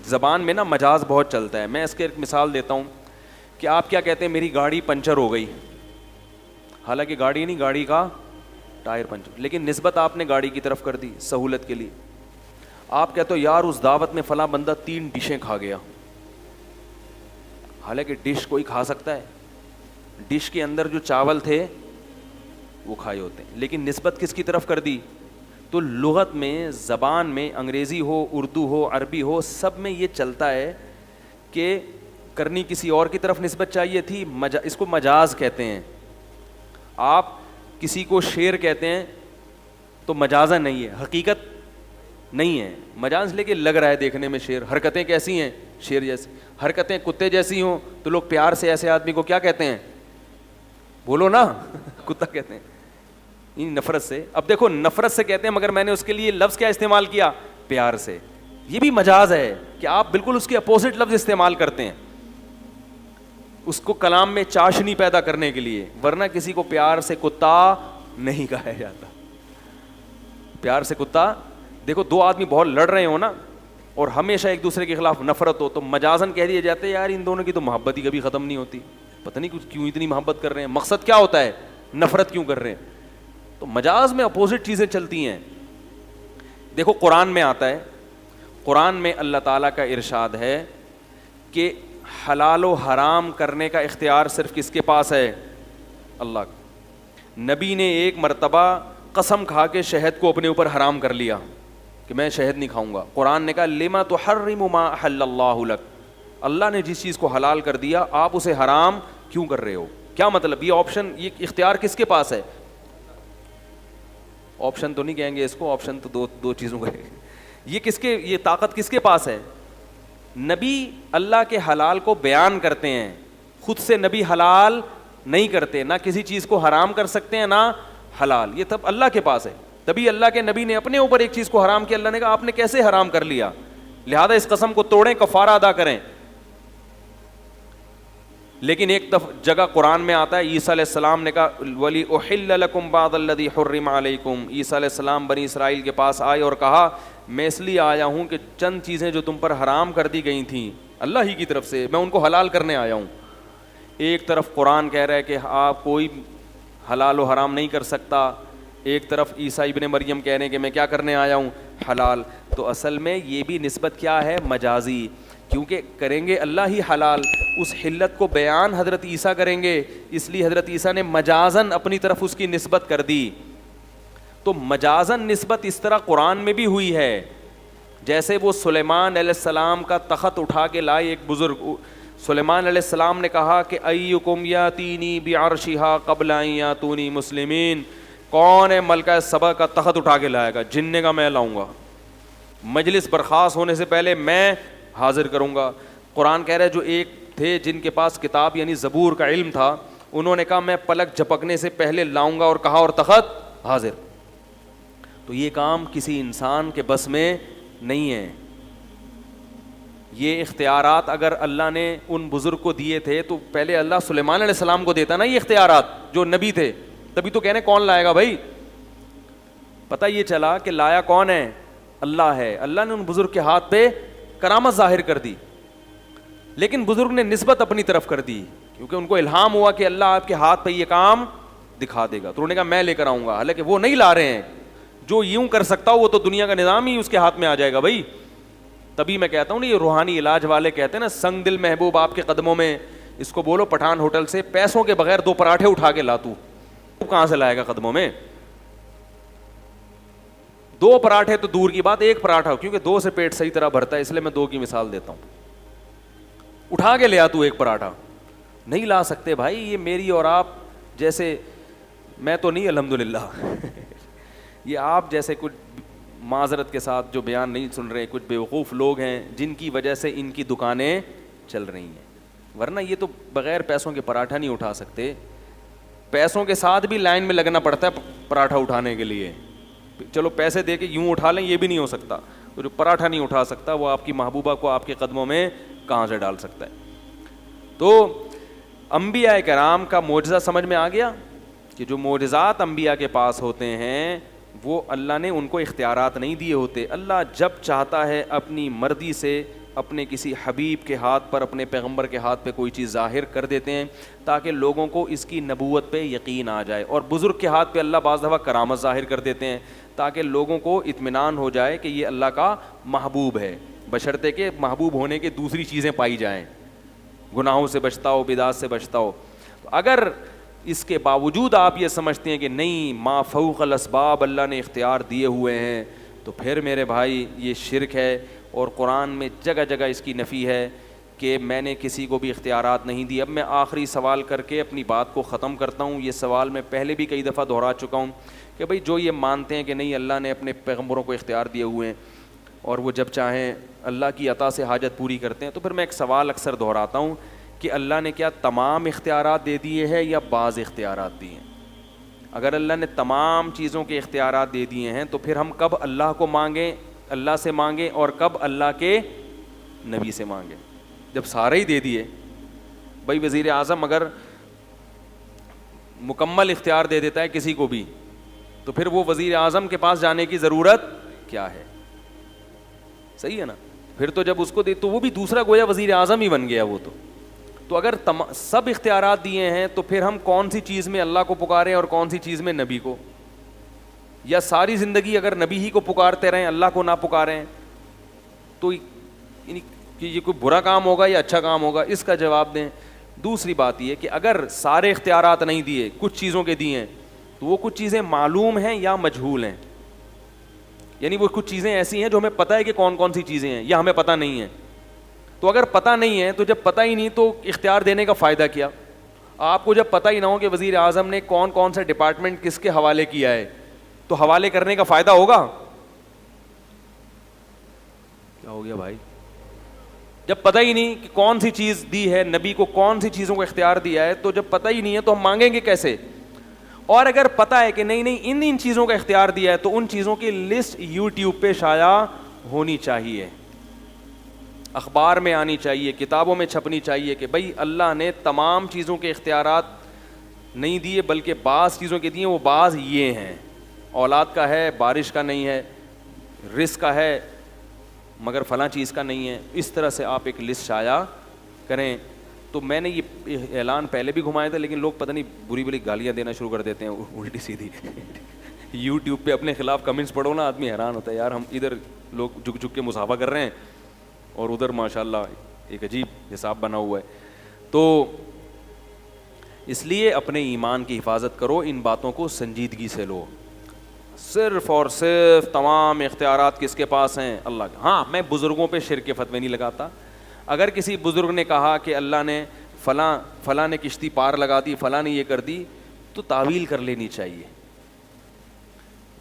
زبان میں نا مجاز بہت چلتا ہے. میں اس کے ایک مثال دیتا ہوں کہ آپ کیا کہتے ہیں میری گاڑی پنچر ہو گئی, حالانکہ گاڑی نہیں, گاڑی کا ٹائر پنچر, لیکن نسبت آپ نے گاڑی کی طرف کر دی سہولت کے لیے. آپ کہتے ہو یار اس دعوت میں فلاں بندہ 3 ڈشیں کھا گیا, حالانکہ ڈش کوئی کھا سکتا ہے, ڈش کے اندر جو چاول تھے وہ کھائے ہوتے ہیں, لیکن نسبت کس کی طرف کر دی؟ تو لغت میں, زبان میں, انگریزی ہو, اردو ہو, عربی ہو, سب میں یہ چلتا ہے کہ کرنی کسی اور کی طرف نسبت چاہیے تھی. اس کو مجاز کہتے ہیں. آپ کسی کو شیر کہتے ہیں تو مجازہ نہیں ہے, حقیقت نہیں ہے, مجاز لے کے لگ رہا ہے دیکھنے میں شیر. حرکتیں کیسی ہیں؟ شیر جیسی. حرکتیں کتے جیسی ہوں تو لوگ پیار سے ایسے آدمی کو کیا کہتے ہیں؟ بولو نا, کتا کہتے ہیں. نفرت سے. اب دیکھو نفرت سے کہتے ہیں, مگر میں نے اس کے لیے لفظ کیا استعمال کیا؟ پیار سے. یہ بھی مجاز ہے کہ آپ بالکل اس کے اپوزٹ لفظ استعمال کرتے ہیں اس کو کلام میں چاشنی پیدا کرنے کے لیے, ورنہ کسی کو پیار سے کتا نہیں کہا جاتا. پیار سے کتا. دیکھو 2 آدمی بہت لڑ رہے ہو نا, اور ہمیشہ ایک دوسرے کے خلاف نفرت ہو, تو مجازن کہہ دیے جاتے ہیں یار ان دونوں کی تو محبت ہی کبھی ختم نہیں ہوتی, پتہ نہیں کیوں اتنی محبت کر رہے ہیں, مقصد کیا ہوتا ہے, نفرت کیوں کر رہے ہیں. تو مجاز میں اپوزٹ چیزیں چلتی ہیں. دیکھو قرآن میں آتا ہے, قرآن میں اللہ تعالیٰ کا ارشاد ہے کہ حلال و حرام کرنے کا اختیار صرف کس کے پاس ہے؟ اللہ کا. نبی نے ایک مرتبہ قسم کھا کے شہد کو اپنے اوپر حرام کر لیا کہ میں شہد نہیں کھاؤں گا. قرآن نے کہا لما تحرم ما احل اللہ لک, اللہ نے جس چیز کو حلال کر دیا آپ اسے حرام کیوں کر رہے ہو؟ کیا مطلب؟ یہ آپشن, یہ اختیار کس کے پاس ہے؟ آپشن تو نہیں کہیں گے اس کو, آپشن تو دو چیزوں کا ہے. یہ کس کے, یہ طاقت کس کے پاس ہے؟ نبی اللہ کے حلال کو بیان کرتے ہیں, خود سے نبی حلال نہیں کرتے, نہ کسی چیز کو حرام کر سکتے ہیں نہ حلال, یہ تب اللہ کے پاس ہے. تبھی اللہ کے نبی نے اپنے اوپر ایک چیز کو حرام کیا, اللہ نے کہا آپ نے کیسے حرام کر لیا, لہذا اس قسم کو توڑیں, کفارہ ادا کریں. لیکن ایک جگہ قرآن میں آتا ہے, عیسیٰ علیہ السلام نے کہا ولی احل لکم بعض الذی حرم علیکم. عیسیٰ علیہ السلام بنی اسرائیل کے پاس آئے اور کہا میں اس لیے آیا ہوں کہ چند چیزیں جو تم پر حرام کر دی گئی تھیں اللہ ہی کی طرف سے, میں ان کو حلال کرنے آیا ہوں. ایک طرف قرآن کہہ رہا ہے کہ آپ کوئی حلال و حرام نہیں کر سکتا, ایک طرف عیسیٰ ابن مریم کہہ رہے ہیں کہ میں کیا کرنے آیا ہوں؟ حلال. تو اصل میں یہ بھی نسبت کیا ہے؟ مجازی, کیونکہ کریں گے اللہ ہی حلال, اس حلت کو بیان حضرت عیسیٰ کریں گے, اس لیے حضرت عیسیٰ نے مجازن اپنی طرف اس کی نسبت کر دی. تو مجازن نسبت اس طرح قرآن میں بھی ہوئی ہے, جیسے وہ سلیمان علیہ السلام کا تخت اٹھا کے لائے ایک بزرگ. سلیمان علیہ السلام نے کہا کہ ایکم یاتینی بعرشہا قبل ان یاتونی مسلمین, کون ہے ملکہ سبا کا تخت اٹھا کے لائے گا؟ جن نے کہا میں لاؤں گا, مجلس برخاست ہونے سے پہلے میں حاضر کروں گا. قرآن کہہ رہا ہے جو ایک تھے جن کے پاس کتاب یعنی زبور کا علم تھا, انہوں نے کہا میں پلک جھپکنے سے پہلے لاؤں گا, اور کہا اور تخت حاضر. تو یہ کام کسی انسان کے بس میں نہیں ہے. یہ اختیارات اگر اللہ نے ان بزرگ کو دیے تھے تو پہلے اللہ سلیمان علیہ السلام کو دیتا نا یہ اختیارات, جو نبی تھے. تبھی تو کہنے کون لائے گا بھائی. پتہ یہ چلا کہ لایا کون ہے؟ اللہ ہے. اللہ نے ان بزرگ کے ہاتھ پہ کرامت ظاہر کر دی, لیکن بزرگ نے نسبت اپنی طرف کر دی, کیونکہ ان کو الہام ہوا کہ اللہ آپ کے ہاتھ پہ یہ کام دکھا دے گا. تو انہوں نے کہا میں لے کر آؤں گا, حالانکہ وہ نہیں لا رہے ہیں. جو یوں کر سکتا ہو وہ تو دنیا کا نظام ہی اس کے ہاتھ میں آ جائے گا بھائی. تبھی میں کہتا ہوں نا, یہ روحانی علاج والے کہتے ہیں نا سنگ دل محبوب آپ کے قدموں میں, اس کو بولو پٹھان ہوٹل سے پیسوں کے بغیر 2 پراٹھے اٹھا کے لا. تو کہاں سے لائے گا قدموں میں؟ 2 پراٹھے تو دور کی بات, 1 پراٹھا, کیونکہ 2 سے پیٹ صحیح طرح بھرتا ہے, اس لیے میں 2 کی مثال دیتا ہوں. اٹھا کے لے آ تو 1 پراٹھا نہیں لا سکتے بھائی. یہ میری اور آپ جیسے, میں تو نہیں الحمدللہ یہ آپ جیسے کچھ معذرت کے ساتھ جو بیان نہیں سن رہے, کچھ بیوقوف لوگ ہیں جن کی وجہ سے ان کی دکانیں چل رہی ہیں, ورنہ یہ تو بغیر پیسوں کے پراٹھا نہیں اٹھا سکتے. پیسوں کے ساتھ بھی لائن میں لگنا پڑتا ہے پراٹھا اٹھانے کے لیے. چلو پیسے دے کے یوں اٹھا لیں یہ بھی نہیں ہو سکتا, جو پراٹھا نہیں اٹھا سکتا وہ آپ کی محبوبہ کو آپ کے قدموں میں کہاں سے ڈال سکتا ہے. تو انبیاء کرام کا معجزہ سمجھ میں آ گیا کہ جو معجزات انبیاء کے پاس ہوتے ہیں وہ اللہ نے ان کو اختیارات نہیں دیے ہوتے. اللہ جب چاہتا ہے اپنی مرضی سے اپنے کسی حبیب کے ہاتھ پر, اپنے پیغمبر کے ہاتھ پہ کوئی چیز ظاہر کر دیتے ہیں تاکہ لوگوں کو اس کی نبوت پہ یقین آ جائے. اور بزرگ کے ہاتھ پہ اللہ بعض دفعہ کرامت ظاہر کر دیتے ہیں تاکہ لوگوں کو اطمینان ہو جائے کہ یہ اللہ کا محبوب ہے, بشرطے کہ محبوب ہونے کے دوسری چیزیں پائی جائیں, گناہوں سے بچتا ہو, بدعات سے بچتا ہو. تو اگر اس کے باوجود آپ یہ سمجھتے ہیں کہ نہیں ما فوق الاسباب اللہ نے اختیار دیے ہوئے ہیں, تو پھر میرے بھائی یہ شرک ہے. اور قرآن میں جگہ جگہ اس کی نفی ہے کہ میں نے کسی کو بھی اختیارات نہیں دی. اب میں آخری سوال کر کے اپنی بات کو ختم کرتا ہوں. یہ سوال میں پہلے بھی کئی دفعہ دہرا چکا ہوں کہ بھئی جو یہ مانتے ہیں کہ نہیں اللہ نے اپنے پیغمبروں کو اختیار دیے ہوئے ہیں اور وہ جب چاہیں اللہ کی عطا سے حاجت پوری کرتے ہیں, تو پھر میں ایک سوال اکثر دہراتا ہوں کہ اللہ نے کیا تمام اختیارات دے دیے ہیں یا بعض اختیارات دیے ہیں؟ اگر اللہ نے تمام چیزوں کے اختیارات دے دیے ہیں تو پھر ہم کب اللہ کو مانگیں, اللہ سے مانگیں, اور کب اللہ کے نبی سے مانگیں؟ جب سارے ہی دے دیے. بھائی وزیر اعظم اگر مکمل اختیار دے دیتا ہے کسی کو بھی تو پھر وہ وزیر اعظم کے پاس جانے کی ضرورت کیا ہے؟ صحیح ہے نا. پھر تو جب اس کو دے تو وہ بھی دوسرا گویا وزیر اعظم ہی بن گیا وہ تو اگر سب اختیارات دیے ہیں تو پھر ہم کون سی چیز میں اللہ کو پکاریں اور کون سی چیز میں نبی کو؟ یا ساری زندگی اگر نبی ہی کو پکارتے رہیں اللہ کو نہ پکاریں تو کہ یہ کوئی برا کام ہوگا یا اچھا کام ہوگا؟ اس کا جواب دیں. دوسری بات یہ کہ اگر سارے اختیارات نہیں دیے, کچھ چیزوں کے دیے ہیں, تو وہ کچھ چیزیں معلوم ہیں یا مجہول ہیں؟ یعنی وہ کچھ چیزیں ایسی ہیں جو ہمیں پتہ ہے کہ کون کون سی چیزیں ہیں یا ہمیں پتہ نہیں ہے. تو اگر پتہ نہیں ہے تو جب پتہ ہی نہیں تو اختیار دینے کا فائدہ کیا؟ آپ کو جب پتہ ہی نہ ہو کہ وزیر اعظم نے کون کون سا ڈپارٹمنٹ کس کے حوالے کیا ہے تو حوالے کرنے کا فائدہ ہوگا؟ کیا ہو گیا بھائی؟ جب پتہ ہی نہیں کہ کون سی چیز دی ہے, نبی کو کون سی چیزوں کو اختیار دیا ہے, تو جب پتہ ہی نہیں ہے تو ہم مانگیں گے کیسے؟ اور اگر پتہ ہے کہ نہیں ان چیزوں کا اختیار دیا ہے تو ان چیزوں کی لسٹ یوٹیوب پہ شائع ہونی چاہیے, اخبار میں آنی چاہیے, کتابوں میں چھپنی چاہیے کہ بھئی اللہ نے تمام چیزوں کے اختیارات نہیں دیے بلکہ بعض چیزوں کے دیے, وہ بعض یہ ہیں, اولاد کا ہے بارش کا نہیں ہے, رزق کا ہے مگر فلاں چیز کا نہیں ہے. اس طرح سے آپ ایک لسٹ شائع کریں. تو میں نے یہ اعلان پہلے بھی گھمایا تھا لیکن لوگ پتہ نہیں بری بری گالیاں دینا شروع کر دیتے ہیں الٹی سیدھی. یوٹیوب پہ اپنے خلاف کمنٹس پڑھو نا, آدمی حیران ہوتا ہے یار ہم ادھر لوگ جھک جھک کے مصافحہ کر رہے ہیں اور ادھر ماشاءاللہ ایک عجیب حساب بنا ہوا ہے. تو اس لیے اپنے ایمان کی حفاظت کرو, ان باتوں کو سنجیدگی سے لو. صرف اور صرف تمام اختیارات کس کے پاس ہیں؟ اللہ کے. ہاں میں بزرگوں پہ شرک کے فتوے نہیں لگاتا. اگر کسی بزرگ نے کہا کہ اللہ نے فلاں نے کشتی پار لگا دی, فلاں نے یہ کر دی, تو تعویل کر لینی چاہیے.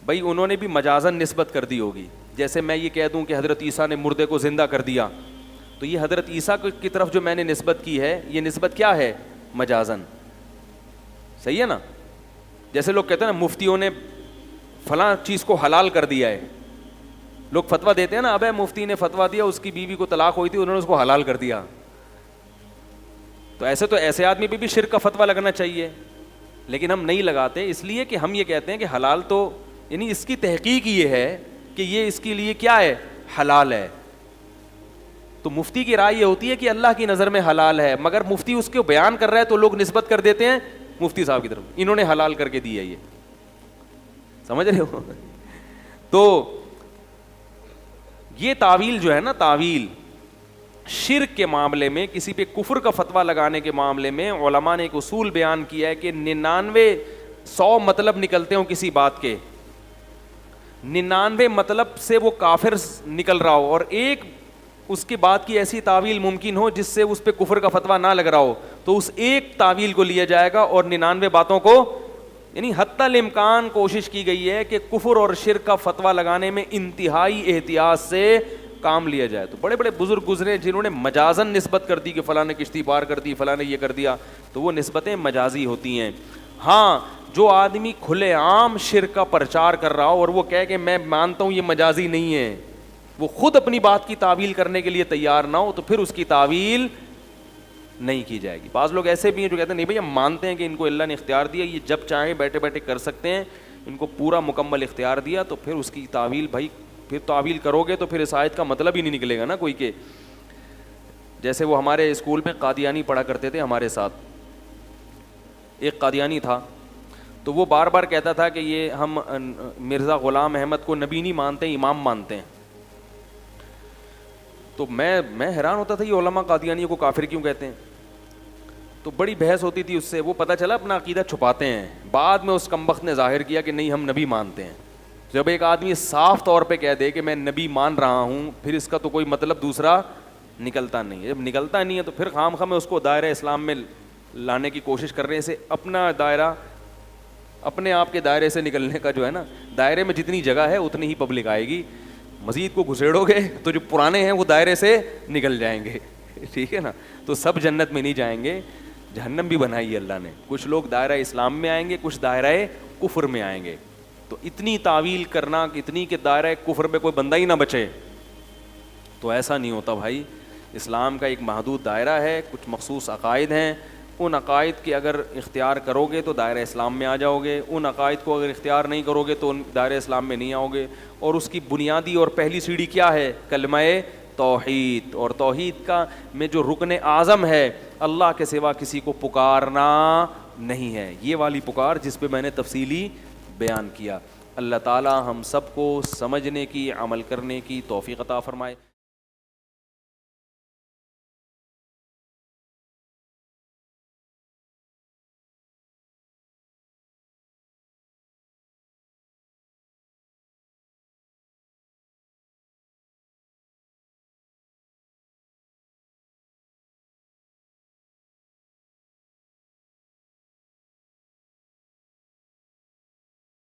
بھائی انہوں نے بھی مجازن نسبت کر دی ہوگی. جیسے میں یہ کہہ دوں کہ حضرت عیسیٰ نے مردے کو زندہ کر دیا, تو یہ حضرت عیسیٰ کی طرف جو میں نے نسبت کی ہے یہ نسبت کیا ہے؟ مجازن. صحیح ہے نا. جیسے لوگ کہتے ہیں نا مفتیوں نے فلاں چیز کو حلال کر دیا ہے, لوگ فتویٰ دیتے ہیں نا, ابے مفتی نے فتویٰ دیا اس کی بیوی کو طلاق ہوئی تھی انہوں نے اس کو حلال کر دیا. تو ایسے آدمی پہ بھی شرک کا فتویٰ لگنا چاہیے, لیکن ہم نہیں لگاتے. اس لیے کہ ہم یہ کہتے ہیں کہ حلال تو یعنی اس کی تحقیق یہ ہے کہ یہ اس کے لیے کیا ہے؟ حلال ہے. تو مفتی کی رائے یہ ہوتی ہے کہ اللہ کی نظر میں حلال ہے, مگر مفتی اس کو بیان کر رہا ہے تو لوگ نسبت کر دیتے ہیں مفتی صاحب کی طرف, انہوں نے حلال کر کے دی ہے. یہ سمجھ رہے ہو؟ تو یہ تعویل جو ہے نا, تعویل شرک کے معاملے میں, کسی پہ کفر کا فتویٰ لگانے کے معاملے میں علماء نے ایک اصول بیان کیا ہے کہ 99 مطلب نکلتے ہوں کسی بات کے, 99 مطلب سے وہ کافر نکل رہا ہو اور ایک اس کی بات کی ایسی تعویل ممکن ہو جس سے اس پہ کفر کا فتویٰ نہ لگ رہا ہو, تو اس ایک تعویل کو لیا جائے گا اور 99 باتوں کو یعنی حتی الامکان کوشش کی گئی ہے کہ کفر اور شرک کا فتویٰ لگانے میں انتہائی احتیاط سے کام لیا جائے. تو بڑے بڑے بزرگ گزرے جنہوں نے مجازن نسبت کر دی کہ فلاں نے کشتی پار کر دی, فلاں نے یہ کر دیا, تو وہ نسبتیں مجازی ہوتی ہیں. ہاں جو آدمی کھلے عام شرک کا پرچار کر رہا ہو اور وہ کہے کہ میں مانتا ہوں یہ مجازی نہیں ہے, وہ خود اپنی بات کی تعویل کرنے کے لیے تیار نہ ہو, تو پھر اس کی تعویل نہیں کی جائے گی. بعض لوگ ایسے بھی ہیں جو کہتے ہیں نہیں بھائی ہم مانتے ہیں کہ ان کو اللہ نے اختیار دیا, یہ جب چاہیں بیٹھے بیٹھے کر سکتے ہیں, ان کو پورا مکمل اختیار دیا, تو پھر اس کی تعویل بھائی پھر تعویل کرو گے تو پھر اس آیت کا مطلب ہی نہیں نکلے گا نا کوئی. کہ جیسے وہ ہمارے اسکول میں قادیانی پڑھا کرتے تھے ہمارے ساتھ, ایک قادیانی تھا, تو وہ بار بار کہتا تھا کہ یہ ہم مرزا غلام احمد کو نبی نہیں مانتے, امام مانتے ہیں. تو میں حیران ہوتا تھا یہ علماء قادیانی کو کافر کیوں کہتے ہیں. تو بڑی بحث ہوتی تھی اس سے, وہ پتہ چلا اپنا عقیدہ چھپاتے ہیں. بعد میں اس کمبخت نے ظاہر کیا کہ نہیں ہم نبی مانتے ہیں. جب ایک آدمی صاف طور پہ کہہ دے کہ میں نبی مان رہا ہوں, پھر اس کا تو کوئی مطلب دوسرا نکلتا نہیں ہے. جب نکلتا نہیں ہے تو پھر خام خواہ میں اس کو دائرہ اسلام میں لانے کی کوشش کر رہے ہیں. سے اپنا دائرہ, اپنے آپ کے دائرے سے نکلنے کا جو ہے نا, دائرے میں جتنی جگہ ہے اتنی ہی پبلک آئے گی. مزید کو گھسیڑو گے تو جو پرانے ہیں وہ دائرے سے نکل جائیں گے, ٹھیک ہے نا. تو سب جنت میں نہیں جائیں گے, جہنم بھی بنائی ہے اللہ نے. کچھ لوگ دائرہ اسلام میں آئیں گے, کچھ دائرہ کفر میں آئیں گے. تو اتنی تعویل کرنا اتنی کہ دائرہ کفر میں کوئی بندہ ہی نہ بچے, تو ایسا نہیں ہوتا بھائی. اسلام کا ایک محدود دائرہ ہے, کچھ مخصوص عقائد ہیں, ان عقائد کے اگر اختیار کرو گے تو دائرہ اسلام میں آ جاؤ گے, ان عقائد کو اگر اختیار نہیں کرو گے تو دائرہ اسلام میں نہیں آؤ گے. اور اس کی بنیادی اور پہلی سیڑھی کیا ہے؟ کلمہ توحید. اور توحید کا میں جو رکن اعظم ہے, اللہ کے سوا کسی کو پکارنا نہیں ہے. یہ والی پکار جس پہ میں نے تفصیلی بیان کیا. اللہ تعالی ہم سب کو سمجھنے کی, عمل کرنے کی توفیق عطا فرمائے.